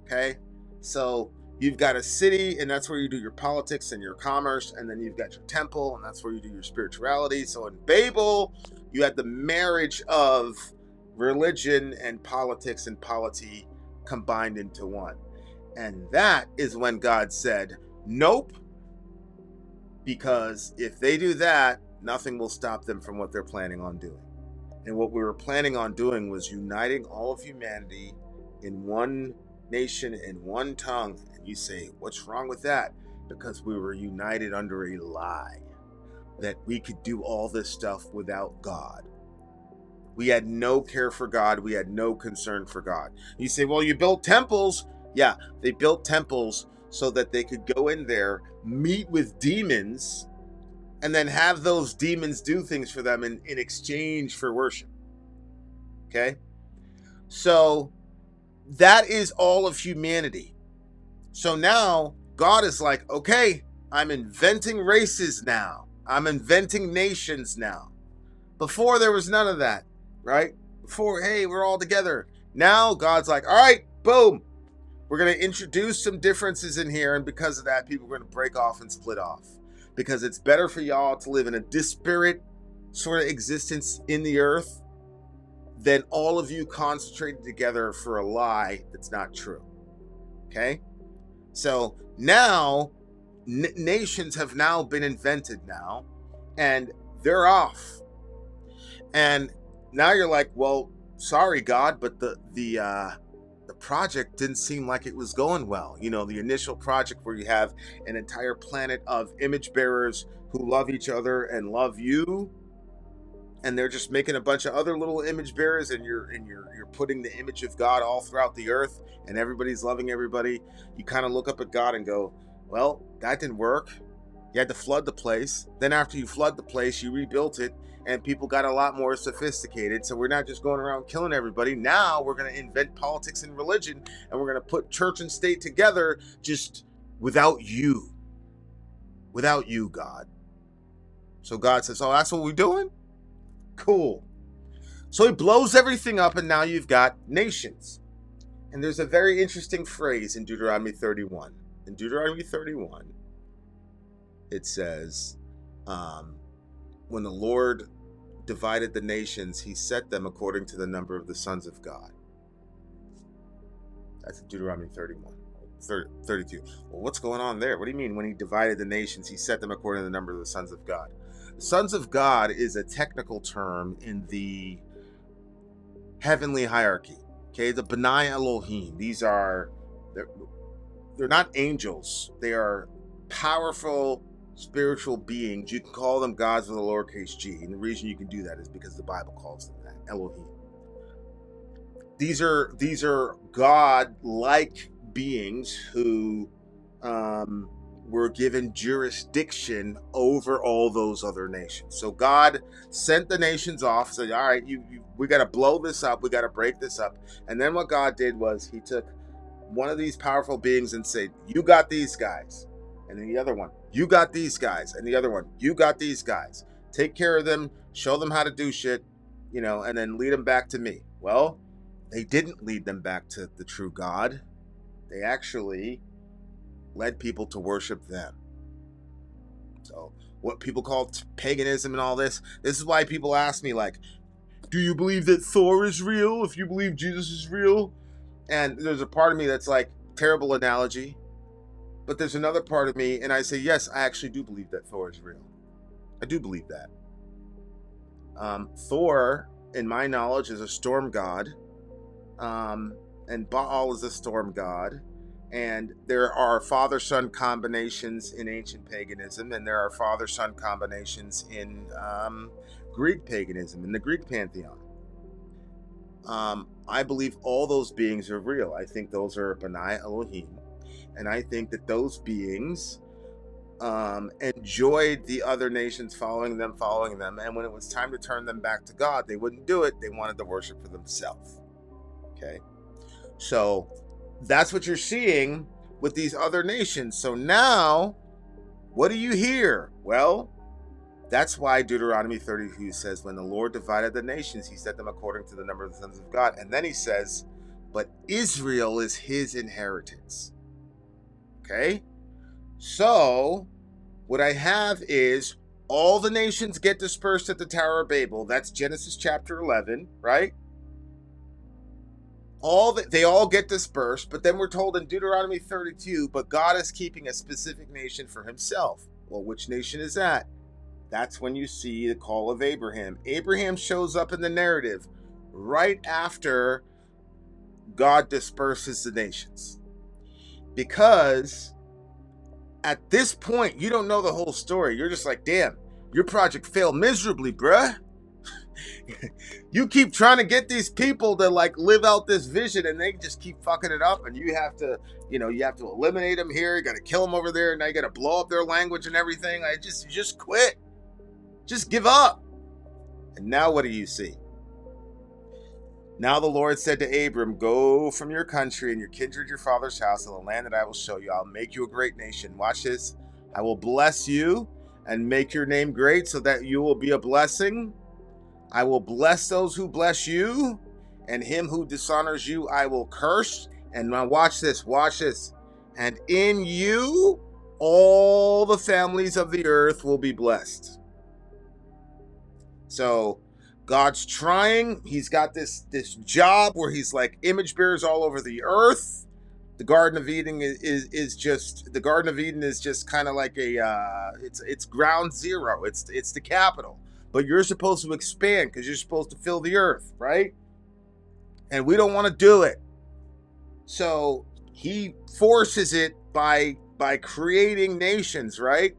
Speaker 1: Okay? So you've got a city, and that's where you do your politics and your commerce, and then you've got your temple, and that's where you do your spirituality. So in Babel, you had the marriage of religion and politics and polity combined into one. And that is when God said, nope, because if they do that, nothing will stop them from what they're planning on doing. And what we were planning on doing was uniting all of humanity in one nation and one tongue. And you say, what's wrong with that? Because we were united under a lie that we could do all this stuff without God. We had no care for God. We had no concern for God. You say, well, you built temples. Yeah, they built temples so that they could go in there, meet with demons, and then have those demons do things for them in exchange for worship. Okay? So that is all of humanity. So now God is like, okay, I'm inventing races now. I'm inventing nations now. Before there was none of that, right? Before, hey, we're all together. Now God's like, all right, boom. We're going to introduce some differences in here. And because of that, people are going to break off and split off. Because it's better for y'all to live in a disparate sort of existence in the earth than all of you concentrated together for a lie that's not true. Okay? So now, nations have now been invented now, and they're off. And now you're like, well, sorry, God, but the project didn't seem like it was going well. You know, the initial project where you have an entire planet of image bearers who love each other and love you, and they're just making a bunch of other little image bearers, and you're putting the image of God all throughout the earth, and everybody's loving everybody. You kind of look up at God and go, well, that didn't work. You had to flood the place. Then after you flood the place, you rebuilt it, and people got a lot more sophisticated. So we're not just going around killing everybody. Now we're going to invent politics and religion, and we're going to put church and state together, just without you. Without you, God. So God says, oh, that's what we're doing? Cool. So he blows everything up, and now you've got nations. And there's a very interesting phrase in Deuteronomy 31. In Deuteronomy 31, it says, when the Lord divided the nations, he set them according to the number of the sons of God. That's Deuteronomy 31. 32. Well, what's going on there? What do you mean when he divided the nations, he set them according to the number of the sons of God? The sons of God is a technical term in the heavenly hierarchy. Okay, the B'nai Elohim. These are, they're not angels. They are powerful spiritual beings. You can call them gods with a lowercase g. And the reason you can do that is because the Bible calls them that, Elohim. These are God-like beings who were given jurisdiction over all those other nations. So God sent the nations off, said, all right, we got to blow this up, we got to break this up. And then what God did was he took one of these powerful beings and said, you got these guys. And then the other one, you got these guys. And the other one, you got these guys. Take care of them, show them how to do shit, and then lead them back to me. Well, they didn't lead them back to the true God. They actually led people to worship them. So what people call paganism and all this is why people ask me, like, do you believe that Thor is real if you believe Jesus is real? And there's a part of me that's like, terrible analogy. But there's another part of me, and I say, yes, I actually do believe that Thor is real. I do believe that. Thor, in my knowledge, is a storm god. And Baal is a storm god. And there are father-son combinations in ancient paganism, and there are father-son combinations in Greek paganism, in the Greek pantheon. I believe all those beings are real. I think those are B'nai Elohim. And I think that those beings enjoyed the other nations following them. And when it was time to turn them back to God, they wouldn't do it. They wanted to worship for themselves. Okay? So that's what you're seeing with these other nations. So now, what do you hear? Well, that's why Deuteronomy 32 says, when the Lord divided the nations, he set them according to the number of the sons of God. And then he says, but Israel is his inheritance. Okay? So, what I have is all the nations get dispersed at the Tower of Babel. That's Genesis chapter 11, right? They all get dispersed, but then we're told in Deuteronomy 32, but God is keeping a specific nation for himself. Well, which nation is that? That's when you see the call of Abraham. Abraham shows up in the narrative right after God disperses the nations. Because at this point, you don't know the whole story. You're just like, damn, your project failed miserably, bruh. You keep trying to get these people to like live out this vision, and they just keep fucking it up, and you have to eliminate them here, you got to kill them over there, and now you got to blow up their language and everything. Just quit. Just give up. And now what do you see? Now the Lord said to Abram, go from your country and your kindred, your father's house, to the land that I will show you. I'll make you a great nation. Watch this. I will bless you and make your name great so that you will be a blessing. I will bless those who bless you, and him who dishonors you I will curse. And now watch this. And in you all the families of the earth will be blessed. So God's trying. He's got this job where he's like image bearers all over the earth. The Garden of Eden is just kind of like it's ground zero. It's the capital. But you're supposed to expand because you're supposed to fill the earth, right? And we don't want to do it. So he forces it by creating nations, right?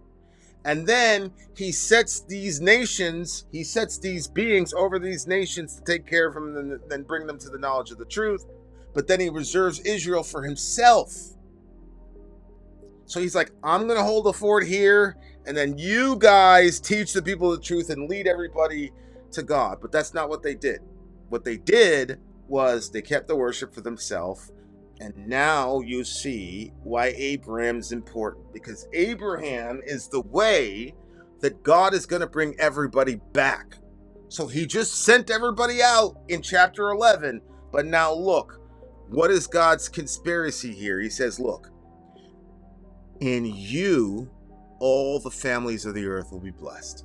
Speaker 1: And then he sets these nations, he sets these beings over these nations to take care of them and then bring them to the knowledge of the truth. But then he reserves Israel for himself. So he's like, I'm going to hold the fort here, and then you guys teach the people the truth and lead everybody to God. But that's not what they did. What they did was they kept the worship for themselves. And now you see why Abraham's important, because Abraham is the way that God is going to bring everybody back. So he just sent everybody out in chapter 11. But now look, what is God's conspiracy here? He says, look, in you, all the families of the earth will be blessed.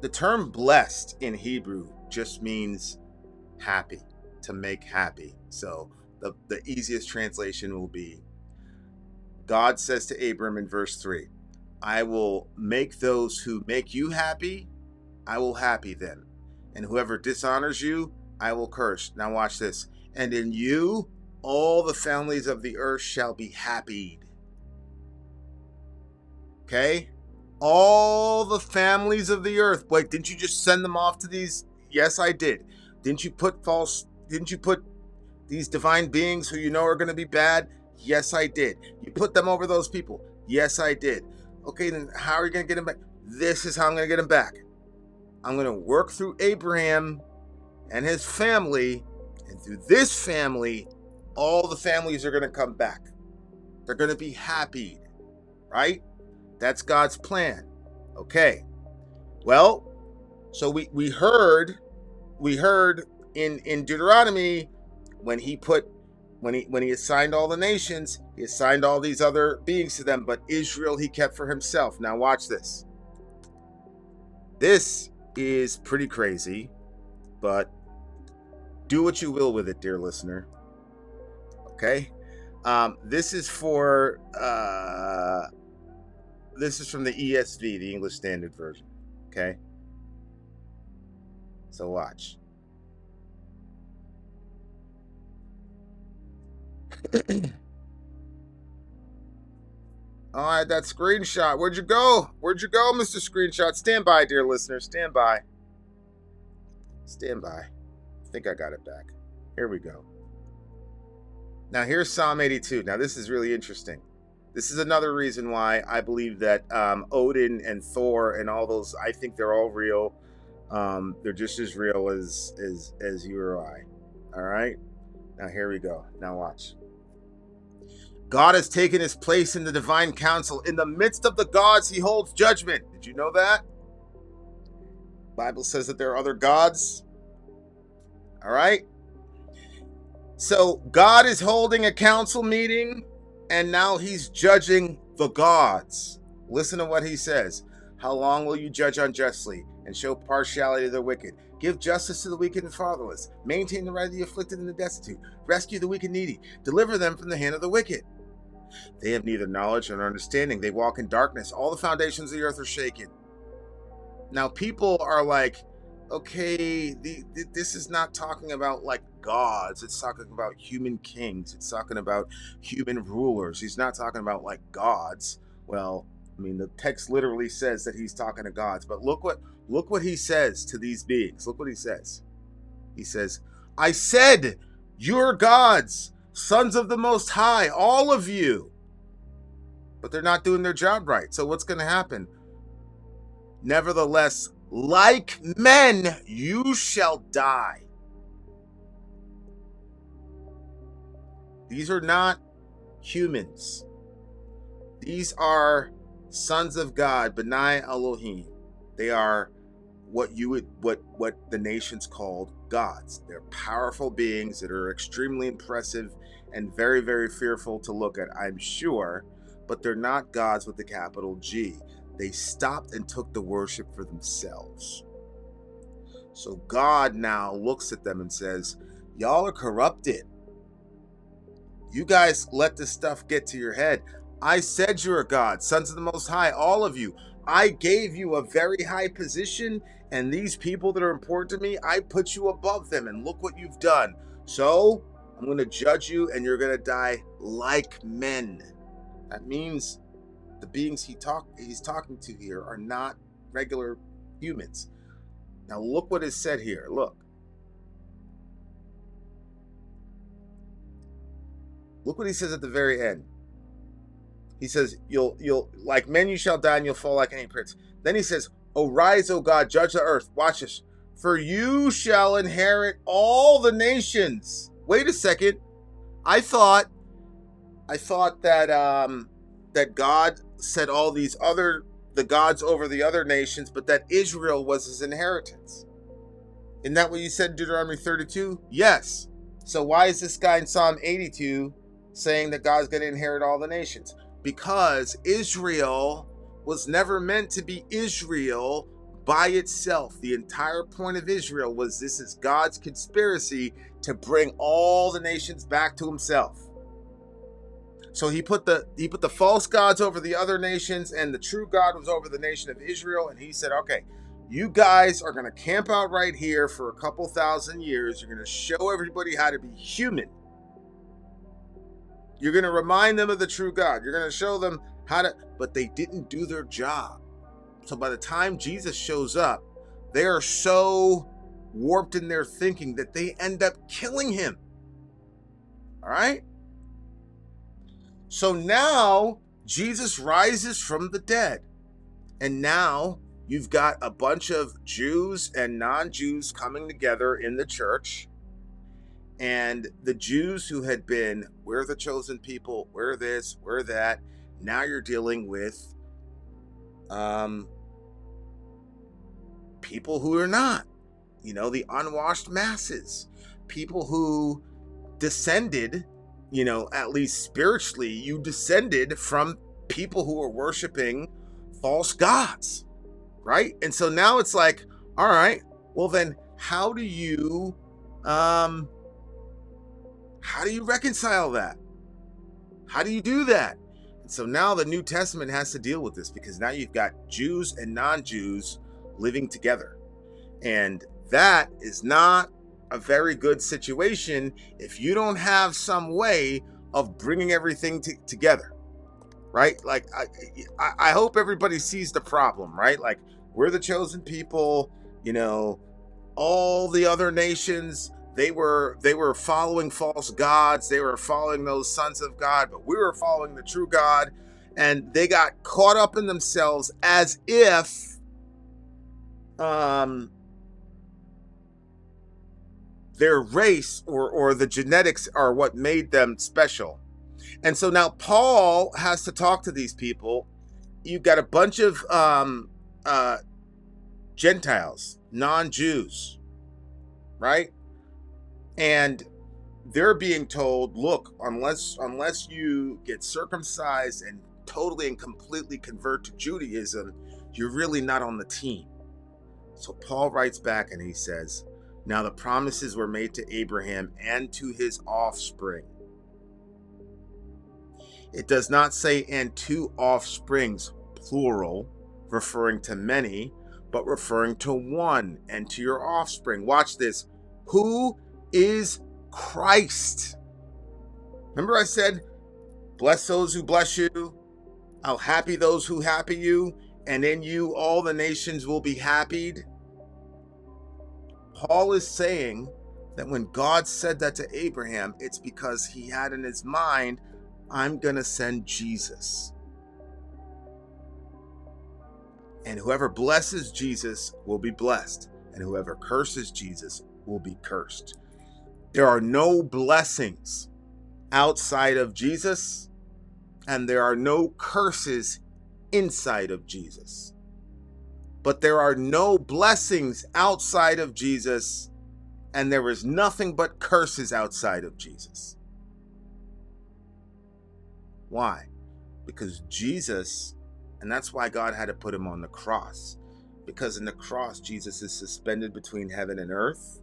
Speaker 1: The term blessed in Hebrew just means happy, to make happy. So the easiest translation will be, God says to Abram in verse 3, I will make those who make you happy, I will happy them. And whoever dishonors you, I will curse. Now watch this. And in you, all the families of the earth shall be happy. Okay? All the families of the earth. Wait, didn't you just send them off to these? Yes, I did. Didn't you put these divine beings who you know are going to be bad? Yes, I did. You put them over those people? Yes, I did. Okay, then how are you going to get them back? This is how I'm going to get them back. I'm going to work through Abraham and his family, and through this family, all the families are going to come back. They're going to be happy, right? That's God's plan. Okay. Well, so we heard in Deuteronomy when he assigned all the nations, he assigned all these other beings to them, but Israel he kept for himself. Now watch this. This is pretty crazy, but do what you will with it, dear listener. Okay? This is from the ESV, the English Standard Version. Okay? So watch. All right, that screenshot. Where'd you go? Where'd you go, Mr. Screenshot? Stand by, dear listener. Stand by. Stand by. I think I got it back. Here we go. Now, here's Psalm 82. Now, this is really interesting. This is another reason why I believe that Odin and Thor and all those, I think they're all real. They're just as real as you or I. All right? Now, here we go. Now, watch. God has taken his place in the divine council. In the midst of the gods, he holds judgment. Did you know that? The Bible says that there are other gods. All right? So God is holding a council meeting, and now he's judging the gods. Listen to what he says. How long will you judge unjustly and show partiality to the wicked? Give justice to the weak and fatherless. Maintain the right of the afflicted and the destitute. Rescue the weak and needy. Deliver them from the hand of the wicked. They have neither knowledge nor understanding. They walk in darkness. All the foundations of the earth are shaken. Now, people are like, okay, this is not talking about like gods. It's talking about human kings. It's talking about human rulers. He's not talking about like gods. Well, I mean, the text literally says that he's talking to gods. But look what he says to these beings. Look what he says. He says, I said, you're gods, sons of the Most High, all of you. But they're not doing their job right. So what's going to happen? Nevertheless, like men, you shall die. These are not humans. These are sons of God, B'nai Elohim. They are what the nations called gods. They're powerful beings that are extremely impressive and very, very fearful to look at, I'm sure, but they're not gods with the capital G. They stopped and took the worship for themselves. So God now looks at them and says, y'all are corrupted. You guys let this stuff get to your head. I said you're a god, sons of the Most High, all of you. I gave you a very high position, and these people that are important to me, I put you above them, and look what you've done. So I'm going to judge you, and you're going to die like men. That means the beings he's talking to here are not regular humans. Now look what is said here. Look what he says at the very end. He says, you'll like men you shall die, and you'll fall like any prince. Then he says, arise, O God, judge the earth. Watch this. For you shall inherit all the nations. Wait a second. I thought that that God set all these the gods over the other nations, but that Israel was his inheritance. Isn't that what you said in Deuteronomy 32? Yes. So why is this guy in Psalm 82 saying that God's going to inherit all the nations? Because Israel was never meant to be Israel by itself. The entire point of Israel was this is God's conspiracy to bring all the nations back to himself. So he put the false gods over the other nations, and the true God was over the nation of Israel. And he said, okay, you guys are going to camp out right here for a couple thousand years. You're going to show everybody how to be human. You're going to remind them of the true God. You're going to show them how to, but they didn't do their job. So by the time Jesus shows up, they are so warped in their thinking that they end up killing him. All right? So now Jesus rises from the dead. And now you've got a bunch of Jews and non-Jews coming together in the church. And the Jews who had been, we're the chosen people, we're this, we're that. Now you're dealing with people who are not, the unwashed masses, people who descended, at least spiritually, you descended from people who are worshiping false gods, right? And so now it's like, all right, well then how do you reconcile that? How do you do that? And so now the New Testament has to deal with this, because now you've got Jews and non-Jews living together. And that is not a very good situation if you don't have some way of bringing everything together, right? Like, I hope everybody sees the problem, right? Like, we're the chosen people, all the other nations, they were following false gods. They were following those sons of God, but we were following the true God. And they got caught up in themselves as if their race or the genetics are what made them special. And so now Paul has to talk to these people. You've got a bunch of Gentiles, non-Jews, right? And they're being told, look, unless you get circumcised and totally and completely convert to Judaism, you're really not on the team. So Paul writes back and he says, now the promises were made to Abraham and to his offspring. It does not say and to offsprings, plural, referring to many, but referring to one, and to your offspring. Watch this. Who is Christ? Remember I said, bless those who bless you. I'll happy those who happy you. And in you all the nations will be happied. Paul is saying that when God said that to Abraham, it's because he had in his mind, I'm going to send Jesus. And whoever blesses Jesus will be blessed. And whoever curses Jesus will be cursed. There are no blessings outside of Jesus, and there are no curses inside of Jesus. But there are no blessings outside of Jesus, and there is nothing but curses outside of Jesus. Why? Because Jesus, and that's why God had to put him on the cross. Because in the cross, Jesus is suspended between heaven and earth,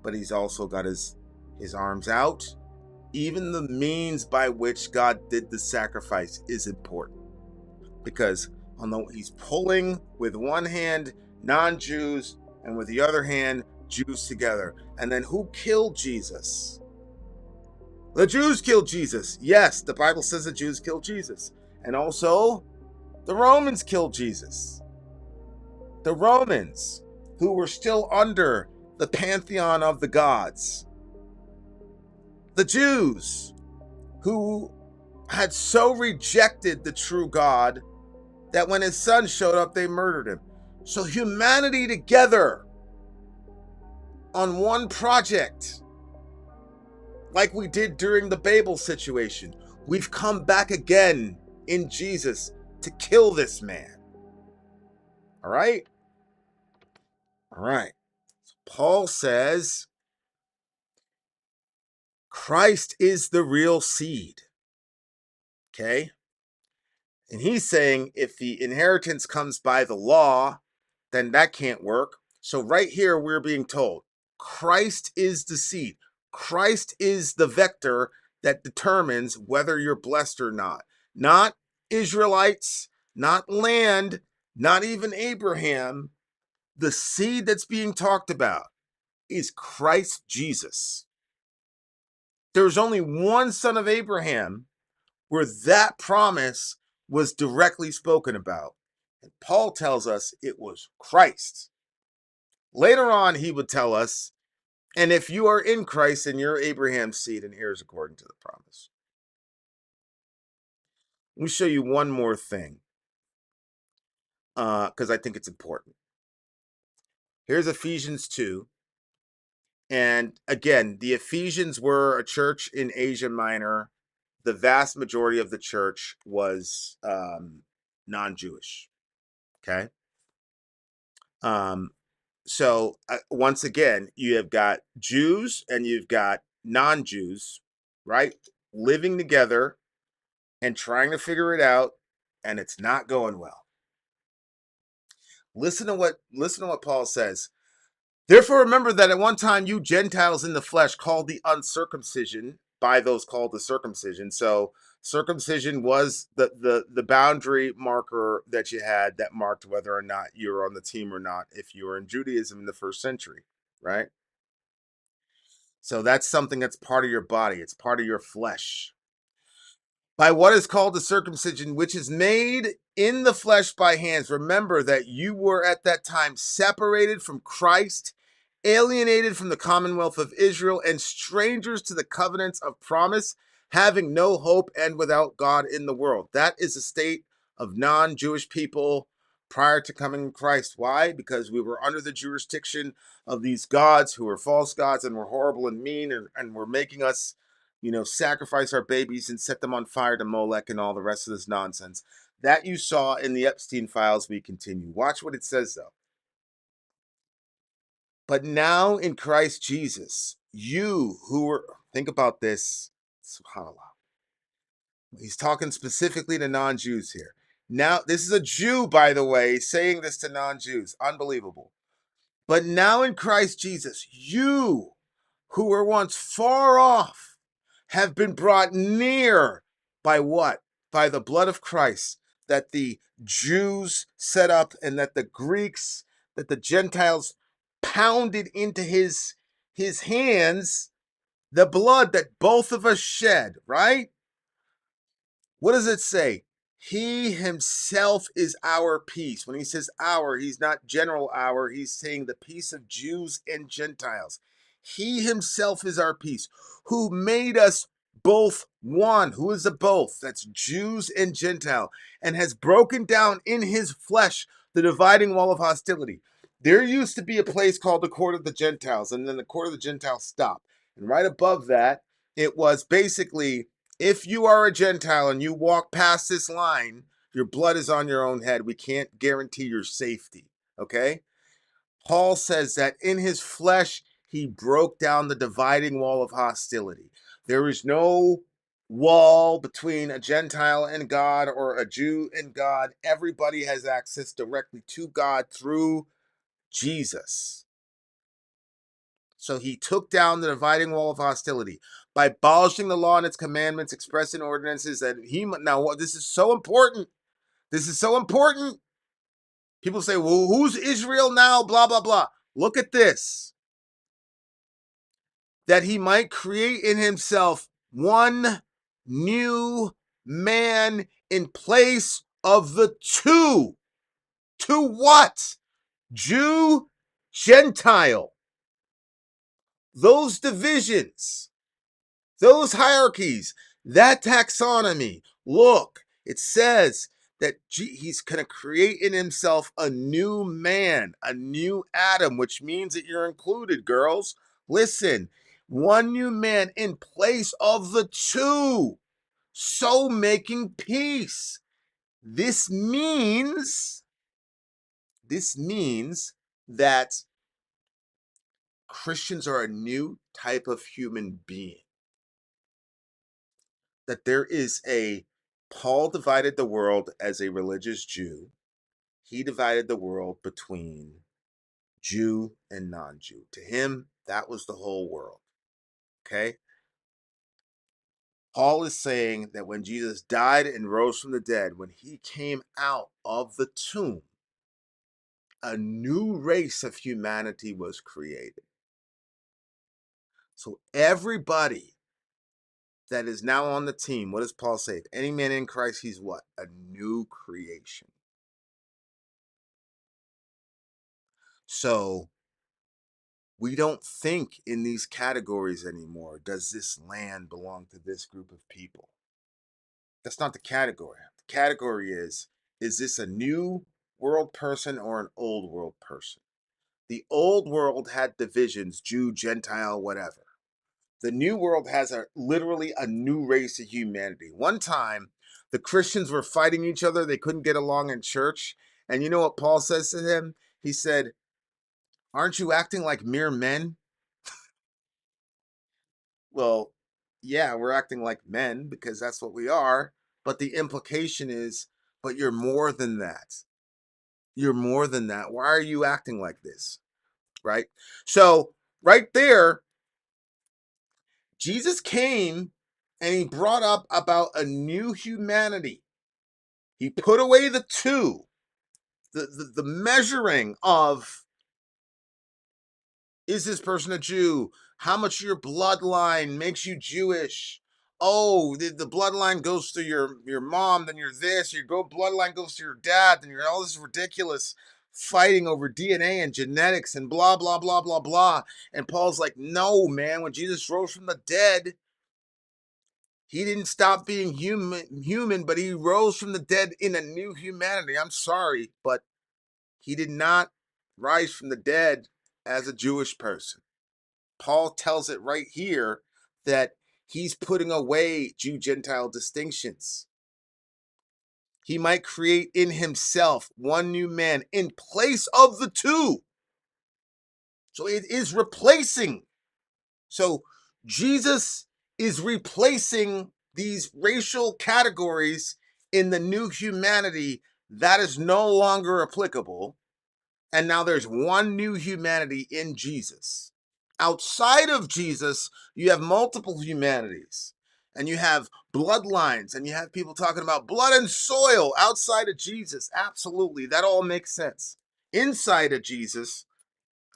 Speaker 1: but he's also got his arms out. Even the means by which God did the sacrifice is important. Because although he's pulling with one hand non-Jews and with the other hand Jews together. And then who killed Jesus? The Jews killed Jesus. Yes, the Bible says the Jews killed Jesus. And also, the Romans killed Jesus. The Romans, who were still under the pantheon of the gods. The Jews, who had so rejected the true God that when his son showed up, they murdered him. So humanity together on one project, like we did during the Babel situation. We've come back again in Jesus to kill this man. All right? All right. So Paul says Christ is the real seed. Okay? And he's saying if the inheritance comes by the law, then that can't work. So right here, we're being told Christ is the seed. Christ is the vector that determines whether you're blessed or not. Not Israelites, not land, not even Abraham. The seed that's being talked about is Christ Jesus. There's only one son of Abraham where that promise was directly spoken about. And Paul tells us it was Christ. Later on, he would tell us, and if you are in Christ, then you're Abraham's seed and heirs according to the promise. Let me show you one more thing, because I think it's important. Here's Ephesians 2. And again, the Ephesians were a church in Asia Minor. The vast majority of the church was non-Jewish. Okay. So once again, you have got Jews and you've got non-Jews, right? Living together and trying to figure it out, and it's not going well. Listen to what Paul says. Therefore, remember that at one time you Gentiles in the flesh called the uncircumcision by those called the circumcision. So circumcision was the boundary marker that you had that marked whether or not you were on the team or not if you were in Judaism in the first century, right? So that's something that's part of your body. It's part of your flesh. By what is called the circumcision, which is made in the flesh by hands. Remember that you were at that time separated from Christ, alienated from the commonwealth of Israel, and strangers to the covenants of promise, having no hope and without God in the world. That is the state of non-Jewish people prior to coming to Christ. Why? Because we were under the jurisdiction of these gods who were false gods and were horrible and mean and were making us sacrifice our babies and set them on fire to Molech and all the rest of this nonsense. That you saw in the Epstein files. We continue. Watch what it says, though. But now in Christ Jesus, you who were, think about this, subhanAllah. He's talking specifically to non-Jews here. Now, this is a Jew, by the way, saying this to non-Jews. Unbelievable. But now in Christ Jesus, you who were once far off have been brought near by what? By the blood of Christ that the Jews set up and that the Greeks, that the Gentiles pounded into his hands, the blood that both of us shed, right? What does it say? He himself is our peace. When he says our, he's not general our. He's saying the peace of Jews and Gentiles. He himself is our peace, who made us both one. Who is the both? That's Jews and Gentile, and has broken down in his flesh the dividing wall of hostility. There used to be a place called the court of the Gentiles, and then the court of the Gentiles stopped. And right above that, it was basically, if you are a Gentile and you walk past this line, your blood is on your own head. We can't guarantee your safety, okay? Paul says that in his flesh, he broke down the dividing wall of hostility. There is no wall between a Gentile and God or a Jew and God. Everybody has access directly to God through Jesus. So he took down the dividing wall of hostility by abolishing the law and its commandments expressed in ordinances that he, now this is so important. This is so important. People say, well, who's Israel now? Blah, blah, blah. Look at this. That he might create in himself One new man in place of the two. To what? Jew, Gentile. Those divisions, those hierarchies, that taxonomy. Look, it says that he's going to create in himself a new man, a new Adam, which means that you're included, girls. Listen, one new man in place of the two, so making peace. This means that Christians are a new type of human being. That there is Paul divided the world as a religious Jew. He divided the world between Jew and non-Jew. To him, that was the whole world. Okay? Paul is saying that when Jesus died and rose from the dead, when he came out of the tomb, a new race of humanity was created. So everybody that is now on the team, what does Paul say? If any man in Christ, he's what? A new creation. So we don't think in these categories anymore. Does this land belong to this group of people? That's not the category. The category is this a new world person or an old world person? The old world had divisions, Jew, Gentile, whatever. The new world has literally a new race of humanity. One time, the Christians were fighting each other. They couldn't get along in church. And you know what Paul says to him? He said, "Aren't you acting like mere men?" Well, yeah, we're acting like men because that's what we are. But the implication is, but you're more than that. You're more than that. Why are you acting like this? Right? So, right there, Jesus came and he brought up about a new humanity. He put away the two, the measuring of, is this person a Jew? How much of your bloodline makes you Jewish? Oh, the bloodline goes through your mom, then you're this. Your bloodline goes to your dad, then you're all this ridiculous fighting over DNA and genetics and blah blah blah blah blah. And Paul's like, no, man. When Jesus rose from the dead, he didn't stop being human, but he rose from the dead in a new humanity. I'm sorry, but he did not rise from the dead as a Jewish person. Paul tells it right here that he's putting away Jew-Gentile distinctions. He might create in himself one new man in place of the two. So it is replacing. So Jesus is replacing these racial categories in the new humanity that is no longer applicable. And now there's one new humanity in Jesus. Outside of Jesus, you have multiple humanities. And you have bloodlines, and you have people talking about blood and soil outside of Jesus. Absolutely. That all makes sense. Inside of Jesus,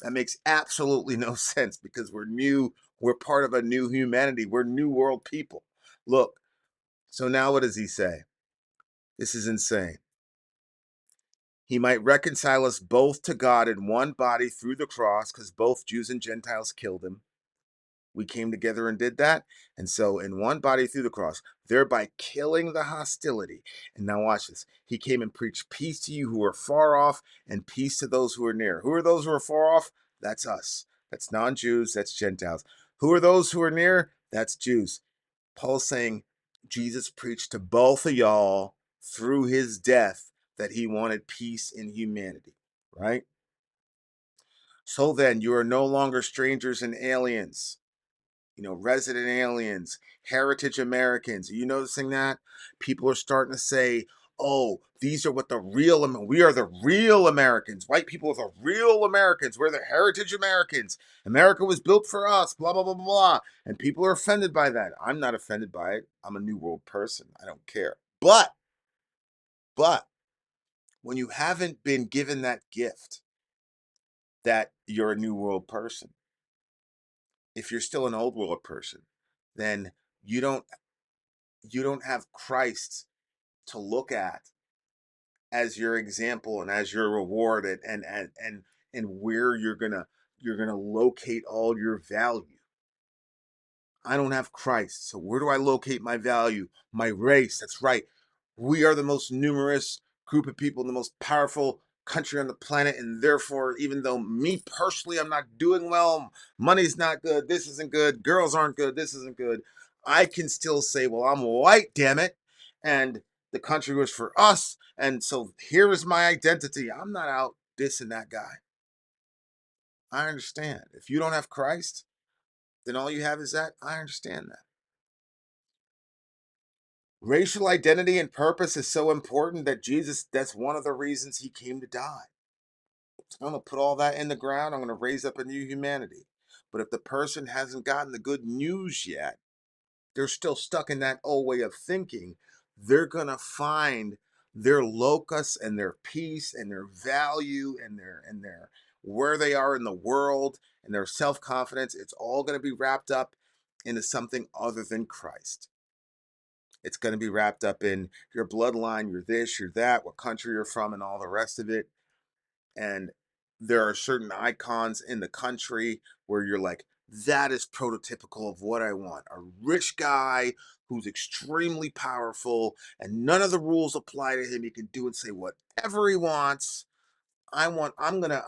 Speaker 1: that makes absolutely no sense because we're new. We're part of a new humanity. We're new world people. Look, so now what does he say? This is insane. He might reconcile us both to God in one body through the cross, because both Jews and Gentiles killed him. We came together and did that. And so in one body through the cross, thereby killing the hostility. And now watch this. He came and preached peace to you who are far off and peace to those who are near. Who are those who are far off? That's us. That's non-Jews. That's Gentiles. Who are those who are near? That's Jews. Paul's saying Jesus preached to both of y'all through his death that he wanted peace in humanity, right? So then you are no longer strangers and aliens, resident aliens, heritage Americans. Are you noticing that? People are starting to say, oh, these are what we are the real Americans. White people are the real Americans. We're the heritage Americans. America was built for us, blah, blah, blah, blah, blah. And people are offended by that. I'm not offended by it. I'm a new world person. I don't care. But when you haven't been given that gift that you're a new world person, if you're still an old world person, then You don't you don't have Christ to look at as your example and as your reward, and where you're gonna locate all your value. I don't have Christ. So where do I locate my value? My race. That's right. We are the most numerous group of people in the most powerful country on the planet. And therefore, even though me personally, I'm not doing well, money's not good, this isn't good, girls aren't good, this isn't good, I can still say, well, I'm white, damn it. And the country was for us. And so here is my identity. I'm not out dissing that guy. I understand. If you don't have Christ, then all you have is that. I understand that. Racial identity and purpose is so important that Jesus, that's one of the reasons he came to die. So I'm going to put all that in the ground. I'm going to raise up a new humanity. But if the person hasn't gotten the good news yet, they're still stuck in that old way of thinking. They're going to find their locus and their peace and their value and their where they are in the world and their self-confidence. It's all going to be wrapped up into something other than Christ. It's going to be wrapped up in your bloodline, you're this, you're that, what country you're from, and all the rest of it. And there are certain icons in the country where you're like, that is prototypical of what I want. A rich guy who's extremely powerful and none of the rules apply to him. He can do and say whatever he wants. I'm gonna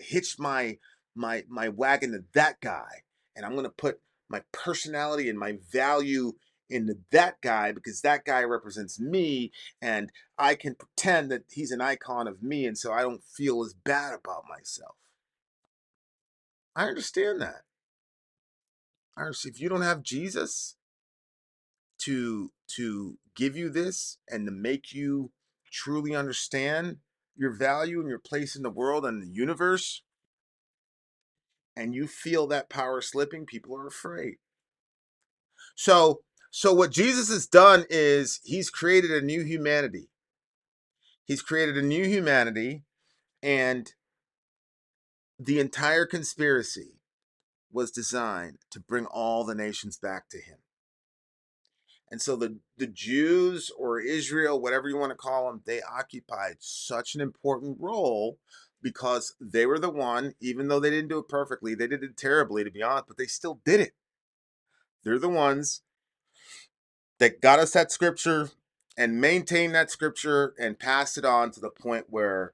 Speaker 1: hitch my wagon to that guy, and I'm gonna put my personality and my value into that guy because that guy represents me, and I can pretend that he's an icon of me, and so I don't feel as bad about myself. I understand that. I understand if you don't have Jesus to give you this and to make you truly understand your value and your place in the world and the universe, and you feel that power slipping, people are afraid. So so what Jesus has done is he's created a new humanity. He's created a new humanity, and the entire conspiracy was designed to bring all the nations back to him. And so the Jews or Israel, whatever you want to call them, they occupied such an important role because they were the one, even though they didn't do it perfectly, they did it terribly to be honest, but they still did it. They're the ones that got us that scripture and maintained that scripture and passed it on to the point where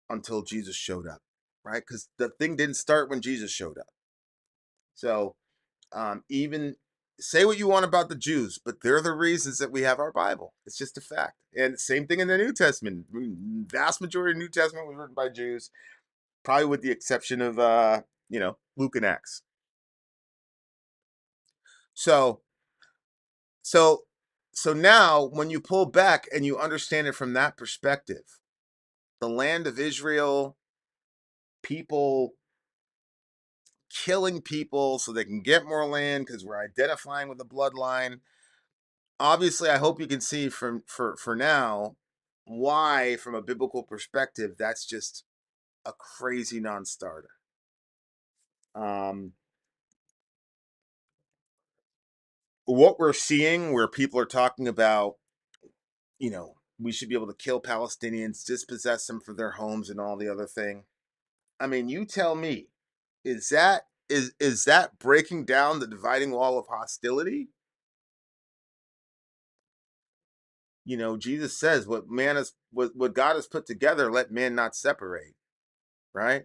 Speaker 1: until Jesus showed up, right? Because the thing didn't start when Jesus showed up. So even say what you want about the Jews, but they're the reasons that we have our Bible. It's just a fact. And same thing in the New Testament. Vast majority of the New Testament was written by Jews, probably with the exception of Luke and Acts. So so so now when you pull back and you understand it from that perspective, the land of Israel, people killing people so they can get more land because we're identifying with the bloodline. Obviously, I hope you can see from for now why, from a biblical perspective, that's just a crazy non-starter. Um, what we're seeing, where people are talking about, we should be able to kill Palestinians, dispossess them for their homes, and all the other thing. I mean, you tell me, is that breaking down the dividing wall of hostility? Jesus says, what God has put together, let man not separate, right?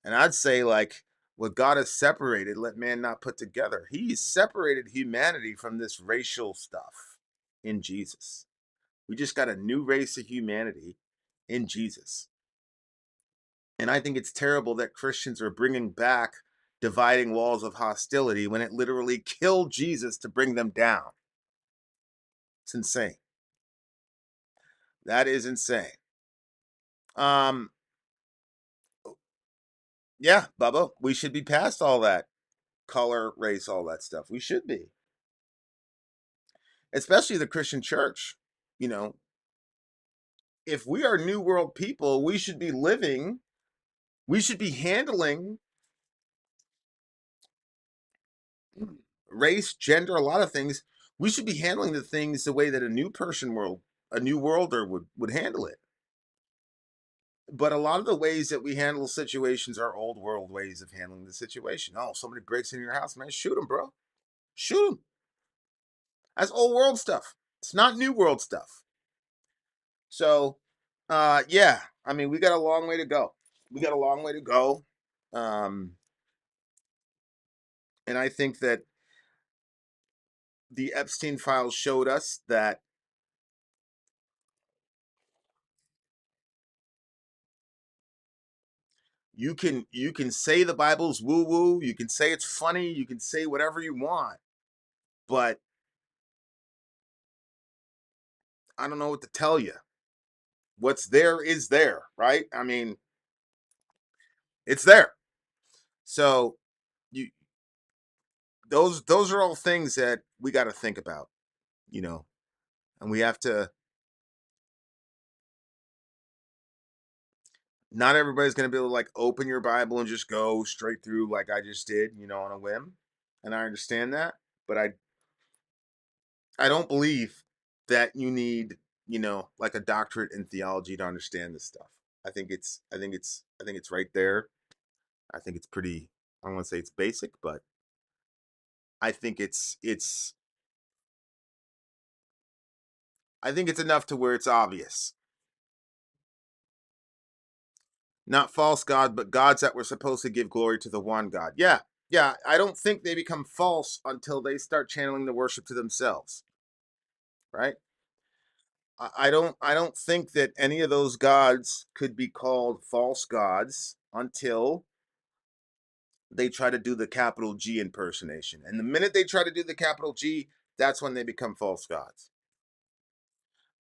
Speaker 1: And I'd say, like, what God has separated, let man not put together. He separated humanity from this racial stuff in Jesus. We just got a new race of humanity in Jesus. And I think it's terrible that Christians are bringing back dividing walls of hostility when it literally killed Jesus to bring them down. It's insane. That is insane. Um, yeah, Bubba, we should be past all that color, race, all that stuff. We should be, especially the Christian church. You know, if we are New World people, we should be handling race, gender, a lot of things. We should be handling the things the way that a new worlder would handle it. But a lot of the ways that we handle situations are old world ways of handling the situation. Oh, somebody breaks into your house, man, shoot him, bro. Shoot him. That's old world stuff. It's not new world stuff. So, yeah, I mean, we got a long way to go. We got a long way to go. Um, and I think that the Epstein files showed us that you can say the Bible's woo woo, you can say it's funny, you can say whatever you want, but I don't know what to tell you. What's there is there, right? I mean, it's there. So you those are all things that we got to think about, you know, and we have to. Not everybody's going to be able to like open your Bible and just go straight through like I just did, on a whim, and I understand that, but I don't believe that you need, like a doctorate in theology to understand this stuff. I think it's right there. I think it's pretty. I don't want to say it's basic, but I think it's I think it's enough to where it's obvious. Not false God, but gods that were supposed to give glory to the one God. Yeah, yeah. I don't think they become false until they start channeling the worship to themselves. Right? I don't think that any of those gods could be called false gods until they try to do the capital G impersonation. And the minute they try to do the capital G, that's when they become false gods.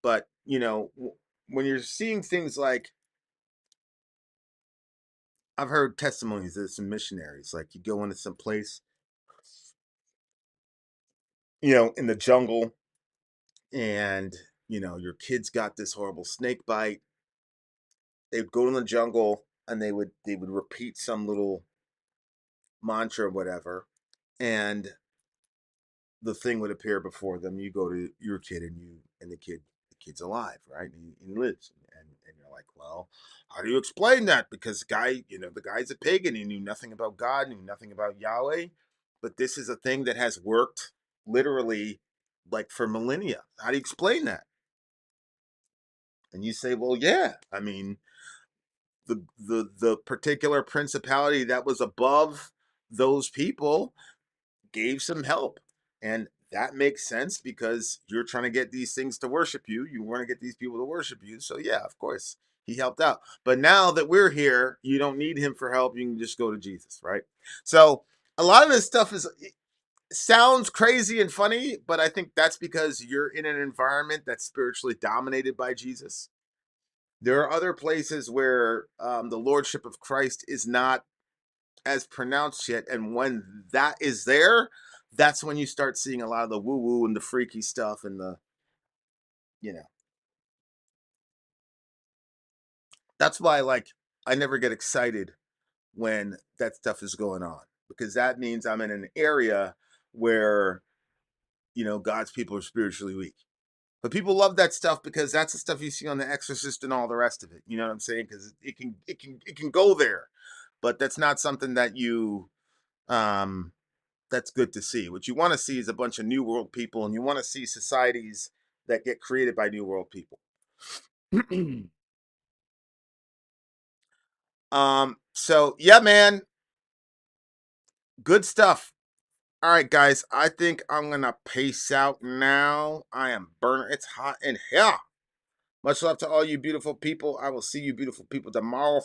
Speaker 1: But, when you're seeing things like I've heard testimonies of some missionaries, like you go into some place, in the jungle, and, your kid's got this horrible snake bite. They'd go in the jungle and they would repeat some little mantra or whatever, and the thing would appear before them. You go to your kid, and the kid's alive, right? And he lives, and you're like, well, how do you explain that? Because the guy's a pagan. He knew nothing about God, knew nothing about Yahweh, but this is a thing that has worked literally like for millennia. How do you explain that? And you say, well, yeah, I mean, the particular principality that was above those people gave some help. And that makes sense because you're trying to get these things to worship you. You want to get these people to worship you. So, yeah, of course, he helped out. But now that we're here, you don't need him for help. You can just go to Jesus, right? So, a lot of this stuff sounds crazy and funny, but I think that's because you're in an environment that's spiritually dominated by Jesus. There are other places where the lordship of Christ is not as pronounced yet, and when that is there, that's when you start seeing a lot of the woo woo and the freaky stuff and the you know that's why I never get excited when that stuff is going on, because that means I'm in an area where God's people are spiritually weak. But people love that stuff because that's the stuff you see on The Exorcist and all the rest of it. You know what I'm saying? Because it can go there, but that's not something that you um that's good to see. What you want to see is a bunch of new world people, and you want to see societies that get created by new world people. So yeah, man, good stuff. All right, guys, I think I'm gonna pace out now. I am burning. It's hot in here. Much love to all you beautiful people. I will see you beautiful people tomorrow.